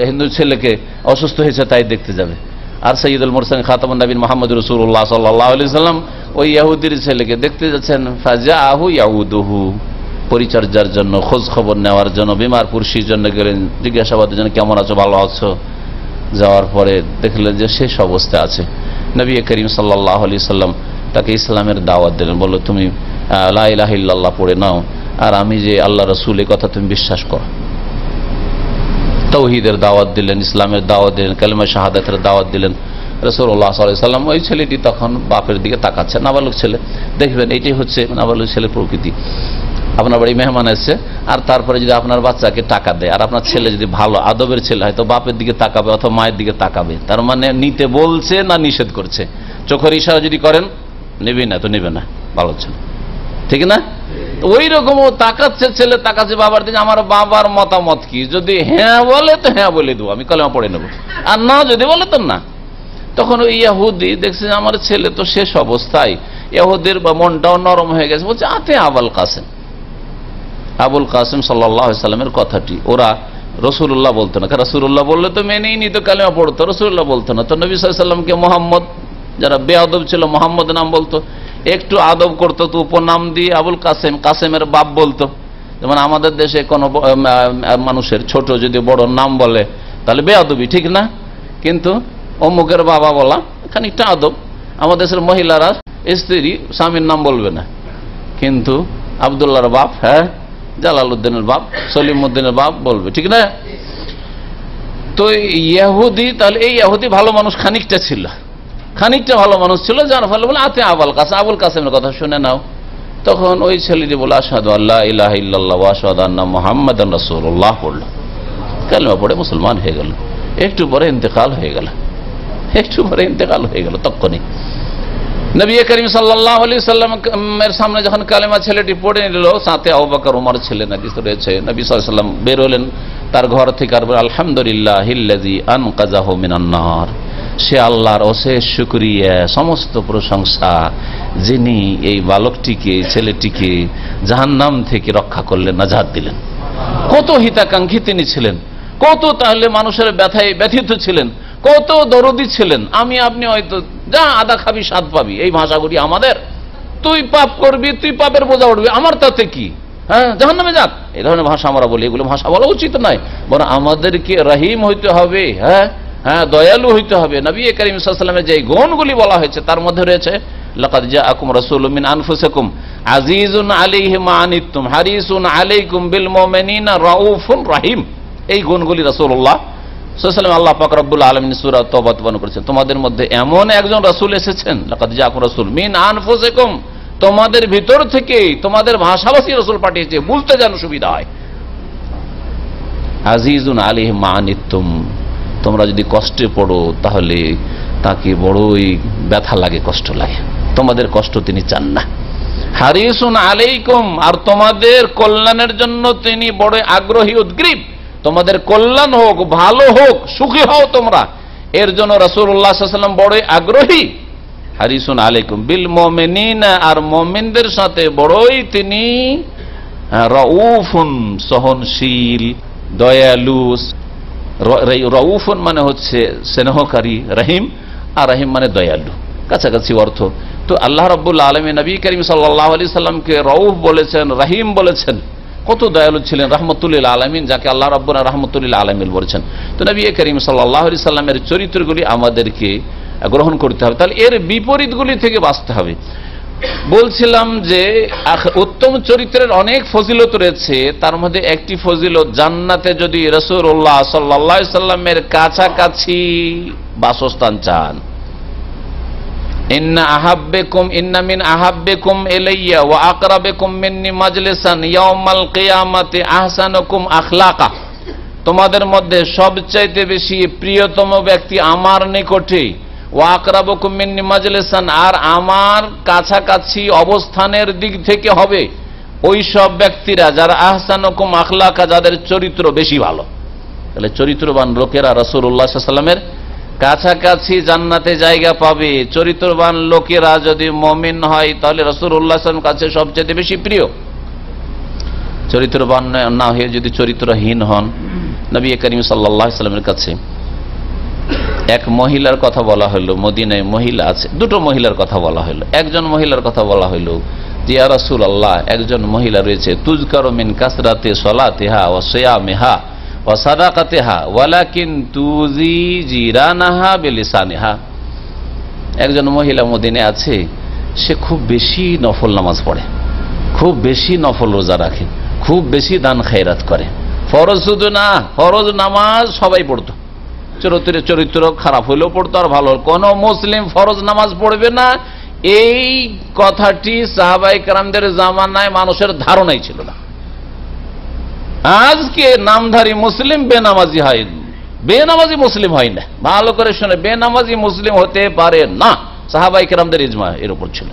হিন্দু ছেলেকে অসুস্থ হয়েছে তাই দেখতে যাবে। আর সাইয়্যিদুল মুরসালিন খাতামুন নবীন মুহাম্মদ রাসূলুল্লাহ সাল্লাল্লাহু আলাইহি ওয়াসাল্লাম ওই ইহুদির ছেলেকে দেখতে যাচ্ছেন। ফাজাআহু ইয়াউদুহু, পরিচর্যার জন্য, খোঁজ খবর নেওয়ার জন্য, বিমার পুরসির জন্য গেলেন, জিজ্ঞাসাবাদের জন্য, কেমন আছো, ভালো আছো। যাওয়ার পরে দেখলেন যে শেষ অবস্থা আছে। নবী করিম সাল্লাল্লাহু আলাইহি সাল্লাম তাকে ইসলামের দাওয়াত দিলেন, বলল তুমি লা ইলাহা ইল্লাল্লাহ পড়ে নাও, আর আমি যে আল্লাহ রাসূল এই কথা তুমি বিশ্বাস করো। তাওহীদের দাওয়াত দিলেন, ইসলামের দাওয়াত দিলেন, কালেমা শাহাদাতের দাওয়াত দিলেন। রাসূলুল্লাহ সাল্লাল্লাহু আলাইহি সাল্লাম, ওই ছেলেটি তখন বাপের দিকে তাকাচ্ছে, নাবালক ছেলে। দেখবেন এটাই হচ্ছে নাবালক ছেলের প্রকৃতি। আপনার বাড়ি মেহমান এসছে, আর তারপরে যদি আপনার বাচ্চাকে টাকা দেয়, আর আপনার ছেলে যদি ভালো আদবের ছেলে হয়, তো বাপের দিকে তাকাবে অথবা মায়ের দিকে তাকাবে। তার মানে নিতে বলছে না নিষেধ করছে। চোখের ইশারা যদি করেন নেবে না, তো নেবে না, ভালো ছেলে, ঠিক না? ওই রকম ও তাকাচ্ছে, ছেলে তাকাচ্ছে বাবার দিকে, আমার বাবার মতামত কি, যদি হ্যাঁ বলে তো হ্যাঁ বলে দেবো, আমি কালেমা পড়ে নেবো, আর না যদি বলে তো না। তখন ওই ইহুদি দেখছে আমার ছেলে তো শেষ অবস্থায়, ইহুদির মনটাও নরম হয়ে গেছে, বলছে আতে আবুল কাসেম, আবুল কাসেম সাল্লাল্লাহু আলাইহি সাল্লামের কথাটি। ওরা রাসূলুল্লাহ বলতো না, রাসূলুল্লাহ বললে তো মেনেই নিত, কালেমা পড়তো, রাসূলুল্লাহ বলতো না। তো নবী সাল্লাল্লাহু আলাইহি সাল্লামকে মোহাম্মদ, যারা বেয়াদব ছিল মোহাম্মদ নাম বলতো, একটু আদব করতো তো উপনাম দিয়ে আবুল কাসেম, কাসেমের বাপ বলতো। যেমন আমাদের দেশে কোনো মানুষের ছোট যদি বড় নাম বলে তাহলে বেয়াদবি, ঠিক না? কিন্তু অমুকের বাবা বলা খানিকটা আদব। আমাদের দেশের মহিলারা স্ত্রী স্বামীর নাম বলবে না, কিন্তু আব্দুল্লাহর বাপ, হ্যাঁ, জালালউদ্দিনের বাপ, সলিমউদ্দিনের বাপ বলবে, ঠিক না? তো ইহুদি, তাহলে এই ইহুদি ভালো মানুষ খানিকটা ছিল, খানিকটা ভালো মানুষ ছিল, যার ফলে বলে আতে আবুল কাসেম, আবুল কাসেমের কথা শুনে নাও। তখন ওই ছেলেটি বলে আশহাদু আল্লা ইলাহা ইল্লাল্লাহ ওয়া আশহাদু আন্না মুহাম্মাদান রাসূলুল্লাহ পড়ল, কালেমা পড়ে মুসলমান হয়ে গেল। একটু পরে ইন্তেকাল হয়ে গেল, একটু পরে ইন্তেকাল হয়ে গেল। তখনই নবী করিম সাল্লাল্লাহু আলাইহি সাল্লামের সামনে যখন কালেমা ছেলেটি পড়ে নিল, সাথে আবু বকর ওমর ছিলেন, হাদিস রয়েছে। নবী সাল্লাল্লাহু আলাইহি সাল্লাম বের হলেন তার ঘর থেকে, আর আলহামদুলিল্লাহিল্লাযী আনকাযাহু মিনান নার, সে আল্লাহর অশেষ শুকরিয়া, সমস্ত প্রশংসা, যিনি এই বালকটিকে, ছেলেটিকে জাহান্নাম থেকে রক্ষা করলেন, নাজাত দিলেন। কত হিতাকাঙ্ক্ষী তিনি ছিলেন, কত তাহলে মানুষের ব্যথায় ব্যথিত ছিলেন, কত দরদি ছিলেন। আমি আপনি হয়তো যা আদা খাবি স্বাদ পাবি, এই ভাষাগুলি আমাদের। তুই পাপ করবি, তুই পাপের বোঝা উঠবি, আমার তাতে কি, হ্যাঁ, জাহান্নামে যাক, এই ধরনের ভাষা আমরা বলি। এগুলো ভাষা বলা উচিত নয়, বরং আমাদেরকে রহিম হইতে হবে, হ্যাঁ হ্যাঁ, দয়ালু হইতে হবে। নবী করিম সাল্লাল্লাহু আলাইহি ওয়াসাল্লামের যে গুণগুলি বলা হয়েছে তার মধ্যে রয়েছে লাকাদ জাআকুম রাসূলুম মিন আনফুসিকুম আজিজুন আলাইহি মা আনিতুম হারিসুন আলাইকুম বিল মুমিনিনা রাউফুর রহিম। এই গুণগুলি রাসূলুল্লাহ সাল্লাল্লাহু আলাইহি ওয়াসাল্লাম আল্লাহ পাক রব্বুল আলামিন সূরা তাওবা বর্ণনা করেছেন। তোমাদের মধ্যে এমন একজন রাসূল এসেছেন, লাকাদ জাআকুম রাসূল মিন আনফুসিকুম, তোমাদের ভিতর থেকে, তোমাদের ভাষাভাষী রাসূল পাঠিয়েছে, বুঝতে যেন সুবিধা হয়। আজিজুন আলাইহি মা আনিতুম, তোমরা যদি কষ্টে পড়ো তাহলে তাকে বড়ই ব্যথা লাগে, কষ্ট লাগে, তোমাদের কষ্ট তিনি চান না। হারিসুন আলাইকুম, আর তোমাদের কল্যাণের জন্য তিনি বড় আগ্রহী, উদ্গ্রীব, তোমাদের কল্যাণ হোক, ভালো হোক, সুখী হও তোমরা, এর জন্য রাসূলুল্লাহ সাল্লাল্লাহু আলাইহি ওয়াসাল্লাম বড় আগ্রহী। হারিসুন আলাইকুম বিল মুমিনিনা, আর মুমিনদের সাথে বড়ই তিনি রাউফুন, সহনশীল, দয়ালু। রাউফুন মানে হচ্ছে স্নেহকারী, রহিম, আর রহিম মানে দয়ালু, কাছাকাছি অর্থ। তো আল্লাহ রাব্বুল আলামিন নবী করিম সাল্লাল্লাহু আলাইহি সাল্লামকে রাউফ বলেছেন, রহিম বলেছেন। কত দয়ালু ছিলেন, রাহমাতুল লিল আলামিন, যাকে আল্লাহ রাব্বুনা রাহমাতুল লিল আলামিন বলেছেন। তো নবী করিম সাল্লাল্লাহু আলাইহি সাল্লামের চরিত্রগুলি আমাদেরকে গ্রহণ করতে হবে, তাহলে এর বিপরীতগুলি থেকে বাঁচতে হবে। বলছিলাম যে উত্তম চরিত্রের অনেক ফজিলত রয়েছে, তার মধ্যে একটি ফজিলত, জান্নাতে যদি রাসূলুল্লাহ সাল্লাল্লাহু আলাইহি সাল্লামের কাছাকাছি বাসস্থান চান, ইন্না মিন আহাব্বিকুম ইলাইয়া ওয়া আকরাবিকুম মিন্নি মাজলিসান ইয়াউমাল কিয়ামাতি আহসানুকুম আখলাকা। তোমাদের মধ্যে সবচাইতে বেশি প্রিয়তম ব্যক্তি আমার নিকটে, ওয়া আকরাবুকুম মিন্নি মাজলিসান, আর আমার কাছাকাছি অবস্থানের দিক থেকে হবে ওই সব ব্যক্তিরা যারা আহসানুকুম আখলাকা, যাদের চরিত্র বেশি ভালো। তাহলে চরিত্রবান লোকেরা রাসূলুল্লাহ সাল্লাল্লাহু আলাইহি ওয়াসাল্লামের কাছাকাছি জান্নাতে জায়গা পাবে। চরিত্রবান লোকেরা যদি মুমিন হয় তাহলে রাসূলুল্লাহ সাল্লাল্লাহু আলাইহি ওয়াসাল্লামের কাছে সবচেয়ে বেশি প্রিয়। চরিত্রবান না হয়ে যদি চরিত্রহীন হন, নবী করিম সাল্লাল্লাহু আলাইহি ওয়াসাল্লামের কাছে এক মহিলার কথা বলা হলো, মদিনায় মহিলা আছে, দুটো মহিলার কথা বলা হলো। একজন মহিলার কথা বলা হলো যে ইয়া রাসূলুল্লাহ, একজন মহিলা রয়েছে তুযকারু মিন কাসরাতি সালাতিহা ওয়া সিয়ামিহা ওয়া সাদাকাতিহা ওয়ালাকিন তুজি জিরানাহা বিলিসানিহা। একজন মহিলা মদিনায় আছে, সে খুব বেশি নফল নামাজ পড়ে, খুব বেশি নফল রোজা রাখে, খুব বেশি দান খায়রাত করে। ফরজ শুধু না, ফরজ নামাজ সবাই পড়তো, চরিত্র খারাপ হইলেও পড়তো আর ভালো। কোন মুসলিম ফরজ নামাজ পড়বে না, এই কথাটি সাহাবায়ে কেরামদের জামানায় মানুষের ধারণাই ছিল না। আজকে নামধারী মুসলিম বেনামাজি হয়, বেনামাজি মুসলিম হয় না। ভালো করে শুনে, বেনামাজি মুসলিম হতে পারে না। সাহাবায়ে কেরামদের ইজমা এর উপর ছিল।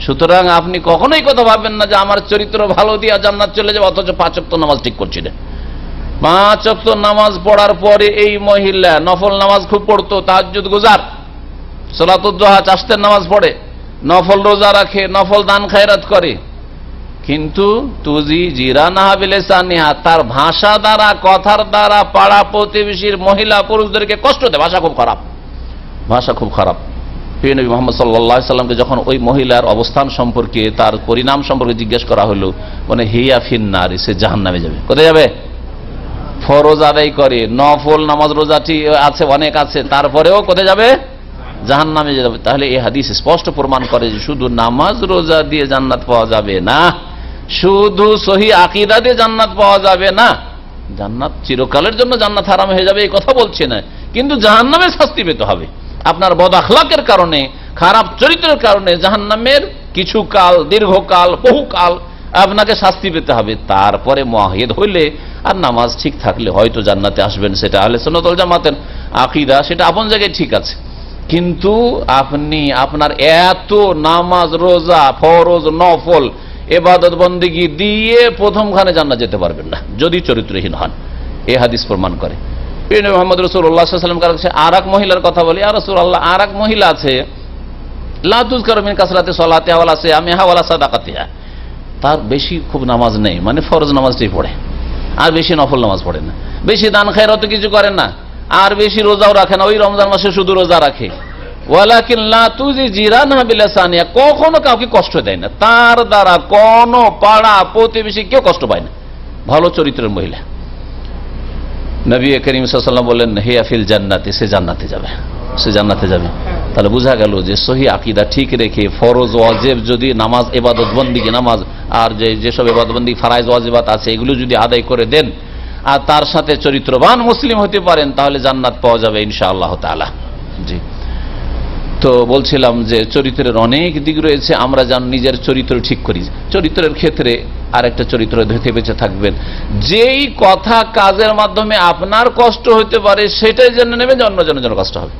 সুতরাং আপনি কখনোই কথা ভাববেন না যে আমার চরিত্র ভালো দিয়া জান্নাত চলে যাবে, অথচ 5 ওয়াক্ত নামাজ ঠিক করছিলেন। 5 ওয়াক্ত নামাজ পড়ার পরে এই মহিলা নফল নামাজ খুব পড়তো, তাহাজ্জুদ গুজার, সালাতুদ দুহা, চাষতের নামাজ পড়ে, নফল রোজা রাখে, নফল দান খায়রাত করে, কিন্তু তুজি জিরানাহা বিলিসানিহা, তার ভাষা দ্বারা, কথার দ্বারা পাড়া প্রতিবেশীর মহিলা পুরুষদেরকে কষ্ট দেয়। ভাষা খুব খারাপ, ভাষা খুব খারাপ। প্রিয় নবী মুহাম্মদ সাল্লাল্লাহু আলাইহি সাল্লামকে যখন ওই মহিলার অবস্থান সম্পর্কে, তার পরিণাম সম্পর্কে জিজ্ঞেস করা হলো, মানে হিয়া ফিন্নার, সে জাহান্নামে যাবে। কোথায় যাবে? ফরজ আদায় করে, নফল নামাজ রোজাটি আছে, অনেক আছে, তারপরেও কোথায় যাবে? জাহান্নামে যাবে। তাহলে এই হাদিস স্পষ্ট প্রমাণ করে যে শুধু নামাজ রোজা দিয়ে জান্নাত পাওয়া যাবে না, শুধু সহি আকীদা দিয়ে জান্নাত পাওয়া যাবে না। জান্নাত চিরকালের জন্য জান্নাত হারাম হয়ে যাবে এই কথা বলছে না, কিন্তু জাহান্নামে শাস্তি পেতে হবে। আপনার বদ আখলাকের কারণে, খারাপ চরিত্রের কারণে জাহান্নামের কিছু কাল, দীর্ঘকাল, বহুকাল আপনাকে শাস্তি পেতে হবে। তারপরে মুআহিদ হইলে আর নামাজ ঠিক থাকলে হয়তো জান্নাতে আসবেন। সেটা আহলে সুন্নাত ওয়াল জামাতের আকীদা, সেটা আপন জায়গায় ঠিক আছে। কিন্তু আপনি আপনার এত নামাজ রোজা ফরজ নফল ইবাদত বন্দেগী দিয়ে প্রথমখানে জান্নাত যেতে পারবেন না যদি চরিত্রহীন হন। এই হাদিস প্রমাণ করে। প্রিয় নবী মুহাম্মদ রাসূলুল্লাহ সাল্লাল্লাহু আলাইহি ওয়াসাল্লাম কাছে আর এক মহিলার কথা বলি, ইয়া রাসূলুল্লাহ, আর এক মহিলা আছে, লা তুযকারু মিন কাসরাতি সালাতিহা ওয়ালা সিয়ামিহা ওয়ালা সাদাকাতিহা, তার বেশি খুব নামাজ নেই, মানে ফরজ নামাজটাই পড়ে, আর বেশি নফল নামাজ পড়ে না, বেশি দান খায়রাত কিছু করে না, আর বেশি রোজাও রাখে না, ওই রমজান মাসে শুধু রোজা রাখে। ওয়ালাকিন লা তুজি জিরানাহা বিলিসানিহা, কখনো কাউকে কষ্ট দেয় না, তার দ্বারা কোনো পাড়া প্রতিবেশী কেউ কষ্ট পায় না, ভালো চরিত্রের মহিলা। নবী করিম সাল্লাল্লাহু আলাইহি ওয়াসাল্লাম বললেন, হিয়া ফিল জান্নাতি, সে জান্নাতে যাবে, সে জান্নাতে যাবে। তাহলে বোঝা গেল যে সহি আকীদা ঠিক রেখে ফরজ ওয়াজিব যদি নামাজ, ইবাদত বন্দেগী, নামাজ আর যেসব ইবাদত বন্দেগী ফরজ ওয়াজিবাত আছে এগুলো যদি আদায় করে দেন আর তার সাথে চরিত্রবান মুসলিম হতে পারেন, তাহলে জান্নাত পাওয়া যাবে ইনশাআল্লাহ তাআলা। জি, তো বলছিলাম যে চরিত্রের অনেক দিক রয়েছে, আমরা যেন নিজের চরিত্র ঠিক করি। চরিত্রের ক্ষেত্রে আরেকটা চরিত্র ধরে বেঁচে থাকবেন, যেই কথা কাজের মাধ্যমে আপনার কষ্ট হতে পারে সেটাই জেনে নেবেন যে অন্যজনের জন্য কষ্ট হবে।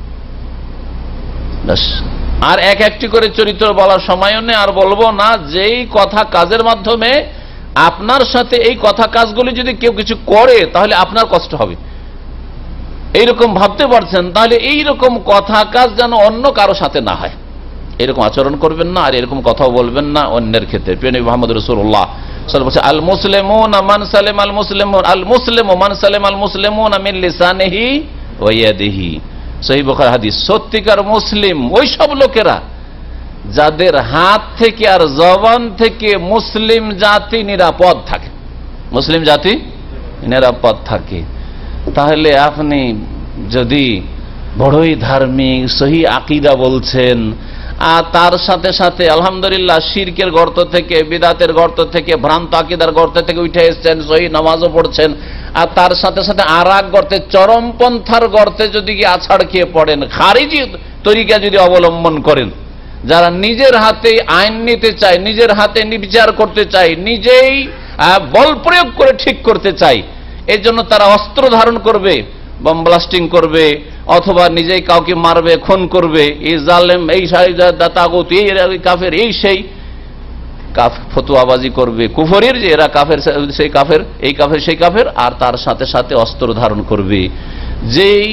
আর এক একটি করে চরিত্র বলার সময়ও নেই, আর বলবো না। যেই কথা কাজের মাধ্যমে আপনার সাথে এই কথা কাজগুলি যদি কেউ কিছু করে তাহলে আপনার কষ্ট হবে, এইরকম ভাবতে পারছেন, তাহলে এইরকম কথা কাজ যেন অন্য কারো সাথে না হয়, এরকম আচরণ করবেন না, আর এরকম কথাও বলবেন না অন্যের ক্ষেত্রে। প্রিয় নবী মুহাম্মদ রাসূলুল্লাহ সাল্লাল্লাহু আলাইহি ওয়াসাল্লাম, আল মুসলিমুনা মান সালাম আল মুসলিমুন, আল মুসলিমু মান সালাম আল মুসলিমুনা মিন লিসানিহি ওয়া ইয়াদিহি। সহিহ বুখারী হাদিস। সত্যিকার মুসলিম ওই সব লোকেরা যাদের হাত থেকে আর জবান থেকে মুসলিম জাতি নিরাপদ থাকে, মুসলিম জাতি নিরাপদ থাকে। তাহলে আপনি যদি বড়ই ধার্মিক, সহি আকীদা বলছেন, আর তার সাথে সাথে আলহামদুলিল্লাহ শিরকের গর্ত থেকে, বিদাতের গর্ত থেকে, ভ্রান্ত আকীদার গর্ত থেকে উঠে এসেছেন, সহি নামাজও পড়ছেন, আর তার সাথে সাথে আর এক গর্তে, চরমপন্থার গর্তে যদি আছাড় খেয়ে পড়েন, খারিজি তরিকা যদি অবলম্বন করেন, যারা নিজের হাতে আইন নিতে চায়, নিজের হাতে বিচার করতে চায়, নিজেই বল প্রয়োগ করে ঠিক করতে চায়, এই জন্য তারা অস্ত্র ধারণ করবে, বম ব্লাস্টিং করবে, অথবা নিজেই কাউকে মারবে, খুন করবে, এই জালেম, এই তাগুত, এই কাফের, এই সেই ফতুয়াবাজি করবে কুফরের, যে এরা কাফের, সেই কাফের, এই কাফের, সেই কাফের, আর তার সাথে সাথে অস্ত্র ধারণ করবে। যেই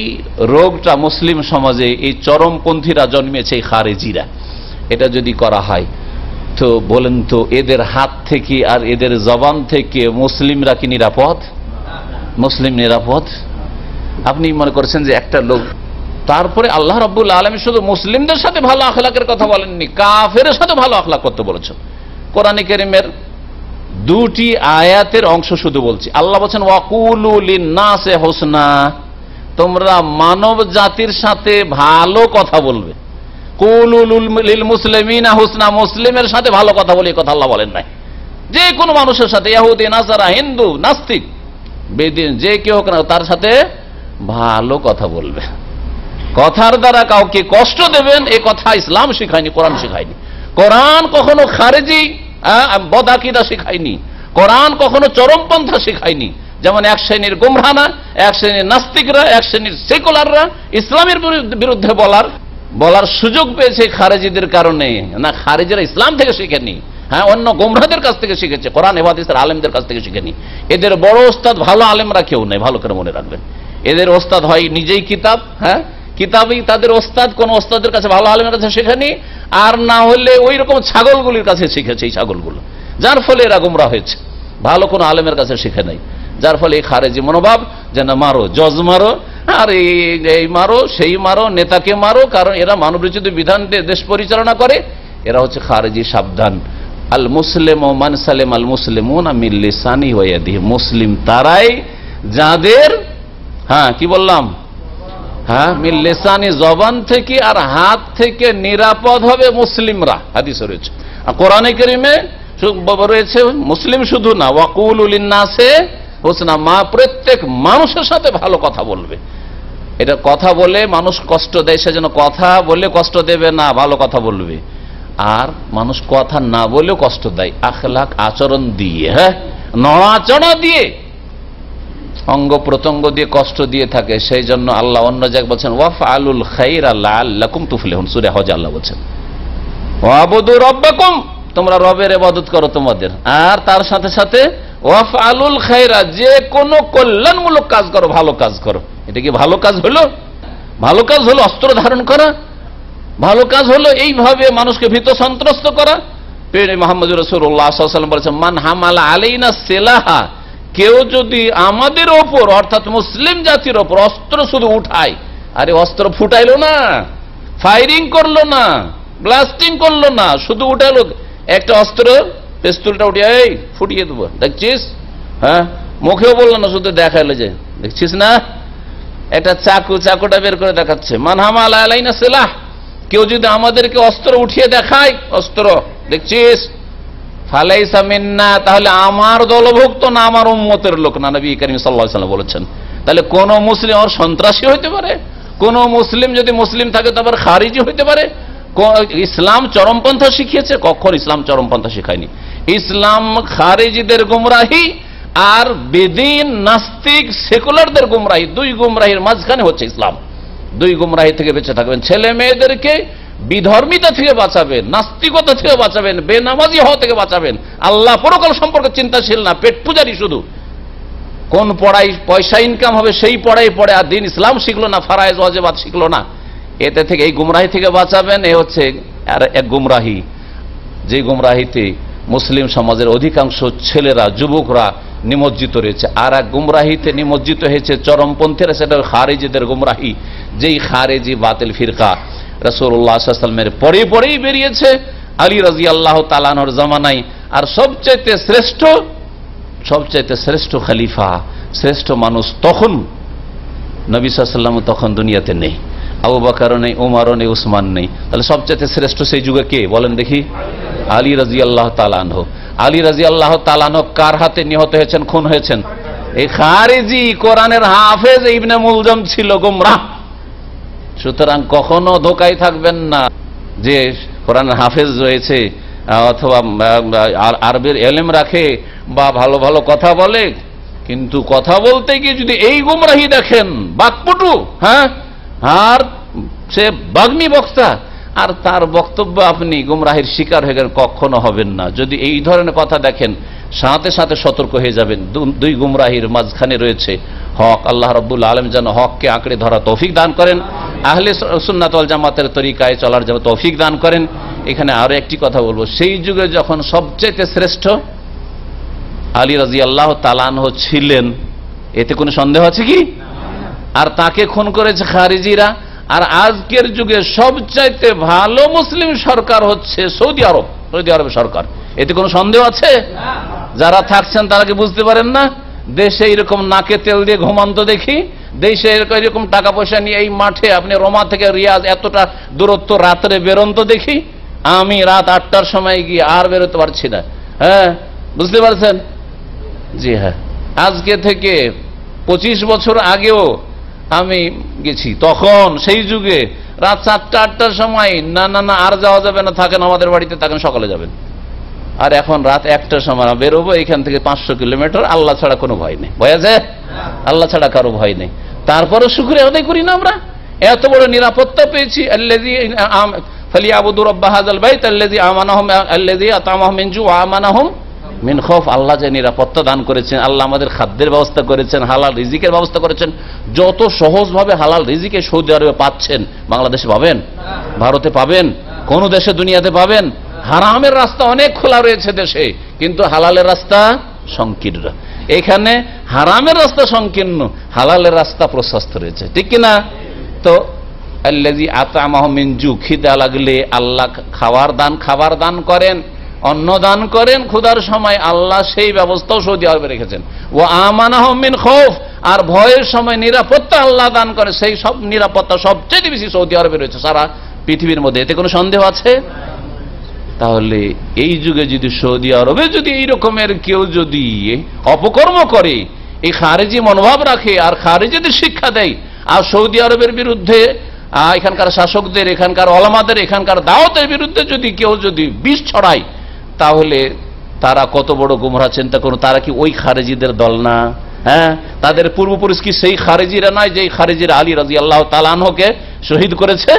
রোগটা মুসলিম সমাজে এই চরমপন্থীরা জন্মেছে, এই খারেজিরা, এটা যদি করা হয় তো বলেন তো এদের হাত থেকে আর এদের জবান থেকে মুসলিমরা কি নিরাপদ? মুসলিম নিরাপদ? আপনি মনে করছেন যে একটা লোক, তারপরে আল্লাহ রাব্বুল আলামিন শুধু মুসলিমদের সাথে ভালো আখলাকের কথা বলেননি, কাফেরের সাথে ভালো আখলাক করতে বলেছেন। কোরআনে কারীমের দুটি আয়াতের অংশ শুধু বলছি। আল্লাহ বলেন ওয়াকুলু লিন-নাসি হুসনা, তোমরা মানব জাতির সাথে ভালো কথা বলবে। কুলু লিল মুসলিমিনা হুসনা, মুসলিমের সাথে ভালো কথা বলে, কথা আল্লাহ বলেন নাই। যে কোনো মানুষের সাথে, ইহুদি, নাসারা, হিন্দু, নাস্তিক, বেদিন, যে কেউ হোক না, তার সাথে ভালো কথা বলবে। কথার দ্বারা কাউকে কষ্ট দেবেন, এ কথা ইসলাম শিখায়নি, কোরআন শিখায়নি। কোরআন কখনো খারেজি বদাকিদা শিখায়নি, কোরআন কখনো চরমপন্থা শিখায়নি। যেমন এক শ্রেণীর গুমরাহরা, এক শ্রেণীর নাস্তিকরা, এক শ্রেণীর সেকুলাররা ইসলামের বিরুদ্ধে বলার সুযোগ পেয়েছে খারেজিদের কারণে। না, খারেজিরা ইসলাম থেকে শিখেনি, হ্যাঁ, অন্য গুমরাহদের কাছ থেকে শিখেছে, কোরআন হাদিসের আলেমদের কাছ থেকে শিখেনি। এদের বড় ওস্তাদ ভালো আলেমরা কেউ নেই, ভালো করে মনে রাখবেন। এদের ওস্তাদ হয় নিজেই কিতাব, হ্যাঁ, কিতাবই তাদের ওস্তাদ, কোন ওস্তাদের কাছে, ভালো আলেমের কাছে শেখেনি, আর না হলে ওই রকম ছাগলগুলির কাছে শিখেছে, এই ছাগলগুলো, যার ফলে এরা গুমরাহ হয়েছে, ভালো কোনো আলেমের কাছে শিখে নাই। যার ফলে এই খারেজি মনোভাব, যে না মারো, জজ মারো, আর এই মারো, সেই মারো, নেতাকে মারো, কারণ এরা মানবরচিত বিধান দেশ পরিচালনা করে, এরা হচ্ছে খারেজি। সাবধান। আল মুসলিম ও মান সালেম আল মুসলিমুন মিন লিসানি ওয়া ইয়াদিহি, মুসলিম তারাই যাদের, হ্যাঁ কি বললাম, হ্যাঁ, মিন লিসানি, জবান থেকে আর হাত থেকে নিরাপদ হবে মুসলিমরা। হাদিসে রয়েছে, আর কোরআনে কারীমে রয়েছে মুসলিম শুধু না, ওয়াকুলু লিন-নাসি হুসনা, মা প্রত্যেক মানুষের সাথে ভালো কথা বলবে। এটা কথা বলে মানুষ কষ্ট দেয়, সেজন্য কথা বলে কষ্ট দেবে না, ভালো কথা বলবে। আর মানুষ কথা না বলেও কষ্ট দেয়, আখলাক আচরণ দিয়ে, হ্যাঁ, নড়াচড়া দিয়ে, অঙ্গ প্রত্যঙ্গ দিয়ে কষ্ট দিয়ে থাকে। সেই জন্য আল্লাহ অন্য জায়গায় বলছেন ওয়াফআলুল খায়রা লাআল্লাকুম তুফলিহুন, সূরা হজ আল্লাহ বলছেন ওয়াবুদু রাব্বাকুম, তোমরা রবের ইবাদত করো তোমাদের, আর তার সাথে সাথে ওয়াফআলুল খায়রা, যে কোনো কল্যাণমূলক কাজ করো, ভালো কাজ করো। এটা কি ভালো কাজ হলো? ভালো কাজ হলো অস্ত্র ধারণ করা, ভালো কাজ হলো এইভাবে মানুষকে ভীত সন্ত্রস্ত করা। মুহাম্মদুর রাসূলুল্লাহ সাল্লাল্লাহু আলাইহি ওয়াসাল্লাম বলেছেন মান হামালা আলাইনা সিলাহা, কেউ যদি আমাদের ওপর, অর্থাৎ মুসলিম জাতির ওপর অস্ত্র শুধু উঠায়, আরে অস্ত্র ফুটাইলো না, ফায়ারিং করলো না, ব্লাস্টিং করলো না, শুধু উঠালো একটা অস্ত্র, পিস্তলটা উঠিয়ে এই ফুটিয়ে দেবো, দেখছিস, হ্যাঁ, মুখেও বললো না, শুধু দেখাইলো যে দেখছিস না, একটা চাকুটা বের করে দেখাচ্ছে। মান হামালা আলাইনা সিলাহ, কেউ যদি আমাদেরকে অস্ত্র উঠিয়ে দেখায়, অস্ত্র দেখছিস, ফালাইসা মিন্না, তাহলে আমার দলভুক্ত না, আমার উম্মতের লোক না, নবী করিম সাল্লাল্লাহু আলাইহি ওয়াসাল্লাম বলেছেন। তাহলে কোন মুসলিম আর সন্ত্রাসী হইতে পারে, কোন মুসলিম যদি মুসলিম থাকে তো আবার খারিজি হইতে পারে। ইসলাম চরমপন্থা শিখিয়েছে? কখন ইসলাম চরমপন্থা শিখায়নি। ইসলাম খারিজিদের গুমরাহি আর বেদিন, নাস্তিক, সেকুলারদের গুমরাহি, দুই গুমরাহির মাঝখানে হচ্ছে ইসলাম। দুই গুমরাহি থেকে বেঁচে থাকবেন, ছেলে মেয়েদেরকে বিধর্মিতা থেকে বাঁচাবেন, নাস্তিকতা থেকে বাঁচাবেন, বেনামাজি হওয়া থেকে বাঁচাবেন, আল্লাহ পরকাল সম্পর্কে চিন্তাশীল না, পেট পূজারি শুধু, কোন পড়াই পয়সা ইনকাম হবে সেই পড়াই পড়ে, আর দিন ইসলাম শিখলো না, ফারায়েজ ওয়াজিবাত শিখলো না, এতে থেকে, এই গুমরাহি থেকে বাঁচাবেন। এ হচ্ছে আর এক গুমরাহি, যে গুমরাহিতে মুসলিম সমাজের অধিকাংশ ছেলেরা, যুবকরা নিমজ্জিত রয়েছে। আর এক গুমরাহিতে নিমজ্জিত হয়েছে চরমপন্থীরা, সেটা খারিজিদের গুমরাহি, যেই খারিজি বাতিল ফিরকা রাসূলুল্লাহ সাল্লাল্লাহু আলাইহি ওয়াসাল্লামের পরেই বেরিয়েছে, আলী রাদিয়াল্লাহু তাআলা আনহুর জামানায়। আর সবচাইতে শ্রেষ্ঠ খলিফা, শ্রেষ্ঠ মানুষ তখন নবী সাল্লাল্লাহু আলাইহি ওয়াসাল্লাম তখন দুনিয়াতে নেই, আবু বকরও নেই, ওমরও নেই, উসমান নেই। তাহলে সবচাইতে শ্রেষ্ঠ সেই যুগে কে বলেন দেখি? আলী রাদিয়াল্লাহু তাআলা আনহু। আলী রাদিয়াল্লাহু তাআলা আনহু কার হাতে নিহত হয়েছেন, খুন হয়েছেন? এই খারিজি কোরআনের হাফেজ ইবনে মুলজাম ছিল, গুমরাহ। সুতরাং কখনো ধোকায় থাকবেন না যে কোরআনের হাফেজ রয়েছে অথবা আরবের এলেম রাখে বা ভালো ভালো কথা বলে, কিন্তু কথা বলতে গিয়ে যদি এই গুমরাহি দেখেন, বাকপটু, হ্যাঁ, আর সে বাগ্মী বক্তা, আর তার বক্তব্য আপনি গুমরাহির শিকার হয়ে গেলেন, কখনো হবেন না। যদি এই ধরনের কথা দেখেন, সাথে সাথে সতর্ক হয়ে যাবেন। দুই গুমরাহির মাঝখানে রয়েছে হক। আল্লাহ রাব্বুল আলামিন যেন হককে আঁকড়ে ধরা তৌফিক দান করেন, আহলে সুন্নাত ওয়াল জামাতের তরিকায় চলার যেন তৌফিক দান করেন। এখানে আরো একটি কথা বলবো, সেই যুগে যখন সবচেয়ে শ্রেষ্ঠ আলী রাদিয়াল্লাহু তাআলা আনহু ছিলেন, এতে কোনো সন্দেহ আছে কি? আর তাকে খুন করেছে খারিজিরা। আর আজকের যুগে সবচাইতে ভালো মুসলিম সরকার হচ্ছে সৌদি আরবের সরকার, এতে কোনো সন্দেহ আছে? যারা থাকছেন তারা কি বুঝতে পারেন না? দেশে এরকম নাকে তেল দিয়ে ঘুমান্ত দেখি, দেশে এরকম টাকা পয়সা নিয়ে এই মাঠে আপনি রোমা থেকে রিয়াজ এতটা দূরত্ব রাত্রে বেরোন্ত দেখি, আমি রাত 8টার সময় গিয়ে আর বেরোতে পারছি না। হ্যাঁ, বুঝতে পারছেন? জি হ্যাঁ, আজকে থেকে 25 বছর আগেও আমি গেছি, তখন সেই যুগে রাত 7টা-8টার সময় না না না আর যাওয়া যাবে না, থাকেন আমাদের বাড়িতে, থাকেন, সকালে যাবেন। আর এখন রাত 1টার সময় বেরোবো এখান থেকে 500 কিলোমিটার, আল্লাহ ছাড়া কোনো ভয় নেই। ভয় আছে? আল্লাহ ছাড়া কারো ভয় নেই। তারপরে শুকরিয়া আদায় করি না আমরা? এত বড় নিরাপত্তা পেয়েছি। আল্লাযী ফালিয়াবুদু রাব্বা হাযাল বাইত আল্লাযী আমানাহুম আল্লাযী আতামাহুম মিন জু ওয়া আমানাহুম মিন খৌফ। আল্লাহ যে নিরাপত্তা দান করেছেন, আল্লাহ আমাদের খাদ্যের ব্যবস্থা করেছেন, হালাল রিজিকের ব্যবস্থা করেছেন। যত সহজভাবে হালাল রিজিকে সৌদি আরবে পাচ্ছেন, বাংলাদেশে পাবেন, ভারতে পাবেন, কোন দেশে দুনিয়াতে পাবেন? হারামের রাস্তা অনেক খোলা রয়েছে দেশে, কিন্তু হালালের রাস্তা সংকীর্ণ। এখানে হারামের রাস্তা সংকীর্ণ, হালালের রাস্তা প্রশস্ত রয়েছে, ঠিক কিনা? তো আল্লাযী আতামাহুম মিন জু, খিদা লাগলে আল্লাহ খাবার দান করেন, অন্ন দান করেন ক্ষুধার সময়, আল্লাহ সেই ব্যবস্থাও সৌদি আরবে রেখেছেন। ওয়া আমানাহুম মিন খৌফ, আর ভয়ের সময় নিরাপত্তা আল্লাহ দান করে, সেই সব নিরাপত্তা সবচেয়ে বেশি সৌদি আরবে রয়েছে সারা পৃথিবীর মধ্যে। এতে কোনো সন্দেহ আছে? তাহলে এই যুগে যদি সৌদি আরবে যদি এই রকমের কেউ যদি অপকর্ম করে, এই খারেজি মনোভাব রাখে আর খারেজিদের শিক্ষা দেয়, আর সৌদি আরবের বিরুদ্ধে এখানকার শাসকদের, এখানকার ওলামাদের, এখানকার দাওয়াতের বিরুদ্ধে যদি কেউ যদি বিষ ছড়ায়, তাহলে তারা কত বড় গুমরাহ চিন্তা করুন। তারা কি ওই খারেজিদের দল না? হ্যাঁ, তাদের পূর্বপুরুষ কি সেই খারেজিরা নয় যে খারেজিরা আলী রাদিয়াল্লাহু তাআলা আনহুকে শহীদ করেছে?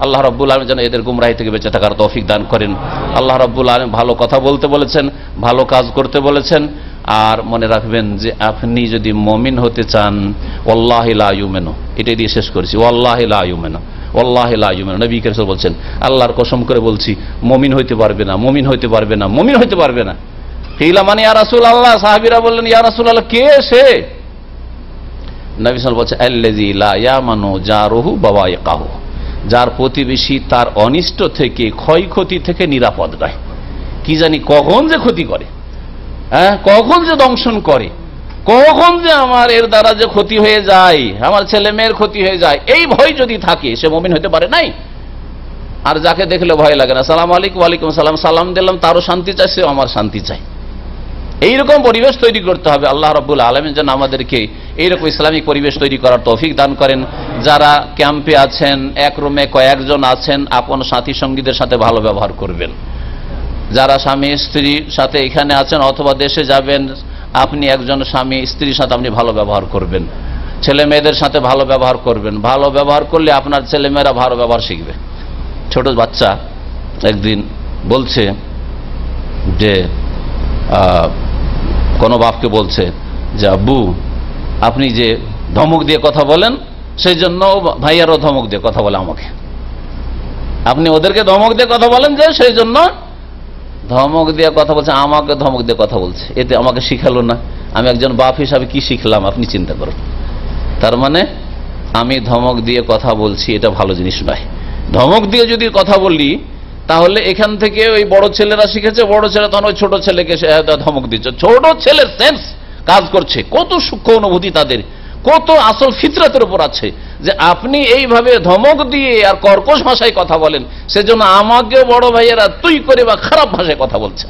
আল্লাহ রাব্বুল আলামিন যেন এদের গুমরাহি থেকে বেঁচে থাকার তৌফিক দান করেন। আল্লাহ রাব্বুল আলামিন ভালো কথা বলতে বলেছেন, ভালো কাজ করতে বলেছেন। আর মনে রাখবেন যে আপনি যদি মুমিন হতে চান, ওয়াল্লাহি লা ইউমিনু, এটাই দিয়ে শেষ করেছি, ওয়াল্লাহি লা ইউমিনু, ওয়াল্লাহি লা ইউমিনু। নবী করিম সাল্লাল্লাহু আলাইহি ওয়াসাল্লাম বলছেন, আল্লাহর কসম করে বলছি, মুমিন হইতে পারবে না, মুমিন হইতে পারবে না, মুমিন হইতে পারবে না। কিলা মানে ইয়া রাসূলুল্লাহ, সাহাবীরা বললেন, ইয়া রাসূলুল্লাহ, কে সে? নবী সাল্লাল্লাহু আলাইহি ওয়াসাল্লাম বলছেন, আল্লাযী লা ইয়ামানু জারুহু বাওয়াইকাহু, যার প্রতিবেশী তার অনিষ্ট থেকে, ক্ষয়ক্ষতি থেকে নিরাপদ নয়। কি জানি কখন যে ক্ষতি করে, হ্যাঁ, কখন যে দংশন করে, কখন যে আমার এর দ্বারা যে ক্ষতি হয়ে যায়, আমার ছেলে মেয়ের ক্ষতি হয়ে যায়, এই ভয় যদি থাকে, সে মুমিন হতে পারে নাই। আর যাকে দেখলে ভয় লাগে না, সালাম আলাইকুম, ওয়ালাইকুম সালাম, সালাম দিলাম, তারও শান্তি চাই, সে আমার শান্তি চাই। এইরকম পরিবেশ তৈরি করতে হবে। আল্লাহ রাব্বুল আলামিন যেন আমাদেরকে এইরকম ইসলামিক পরিবেশ তৈরি করার তৌফিক দান করেন। যারা ক্যাম্পে আছেন, এক রুমে কয়েকজন আছেন, আপন সাথী সঙ্গীদের সাথে ভালো ব্যবহার করবেন। যারা স্বামী স্ত্রীর সাথে এখানে আছেন অথবা দেশে যাবেন, আপনি একজন স্বামী স্ত্রীর সাথে আপনি ভালো ব্যবহার করবেন, ছেলে মেয়েদের সাথে ভালো ব্যবহার করবেন। ভালো ব্যবহার করলে আপনার ছেলে মেয়েরা ভালো ব্যবহার শিখবে। ছোট বাচ্চা একদিন বলছে যে কোনো বাপকে বলছে যে, আব্বু আপনি যে ধমক দিয়ে কথা বলেন, সেই জন্য ভাইয়ারও ধমক দিয়ে কথা বলে আমাকে। আপনি ওদেরকে ধমক দিয়ে কথা বলেন যে সেই জন্য ধমক দিয়ে কথা বলছে, আমাকে ধমক দিয়ে কথা বলছে, এতে আমাকে শিখালো না। আমি একজন বাপ হিসাবে কি শিখলাম আপনি চিন্তা করুন। তার মানে আমি ধমক দিয়ে কথা বলছি, এটা ভালো জিনিস নয়। ধমক দিয়ে যদি কথা বলি, তাহলে এখান থেকে ওই বড় ছেলেরা শিখেছে, বড় ছেলে তখন ওই ছোট ছেলেকে ধমক দিচ্ছে। ছোট ছেলের সেন্স কাজ করছে, কত সূক্ষ্ম অনুভূতি তাদের, কত আসল ফিতরাতের উপর আছে যে আপনি এইভাবে ধমক দিয়ে আর কর্কশ ভাষায় কথা বলেন, সেজন্য আমাকে বড় ভাইয়েরা তুই করে বা খারাপ ভাষায় কথা বলছে।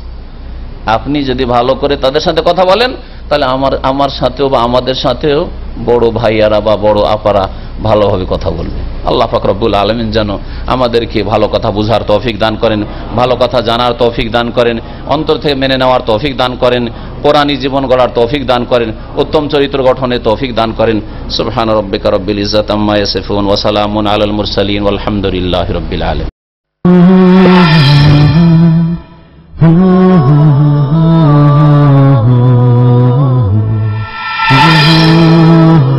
আপনি যদি ভালো করে তাদের সাথে কথা বলেন, তাহলে আমার সাথেও বা আমাদের সাথেও বড় ভাইয়ারা বা বড় আপারা ভালোভাবে কথা বলবে। আল্লাহ পাক রব্বুল আলামিন যেন আমাদেরকে ভালো কথা বুঝার তৌফিক দান করেন, ভালো কথা জানার তৌফিক দান করেন, অন্তর থেকে মেনে নেওয়ার তৌফিক দান করেন, কোরআনী জীবন গড়ার তৌফিক দান করেন, উত্তম চরিত্র গঠনের তৌফিক দান করেন। সুবহান রাব্বিকা রব্বিল ইজ্জাতি আম্মা ইয়াসিফুন ওয়া সালামুন আলাল মুরসালিন ওয়ালহামদুলিল্লাহি রাব্বিল আলামিন। Oh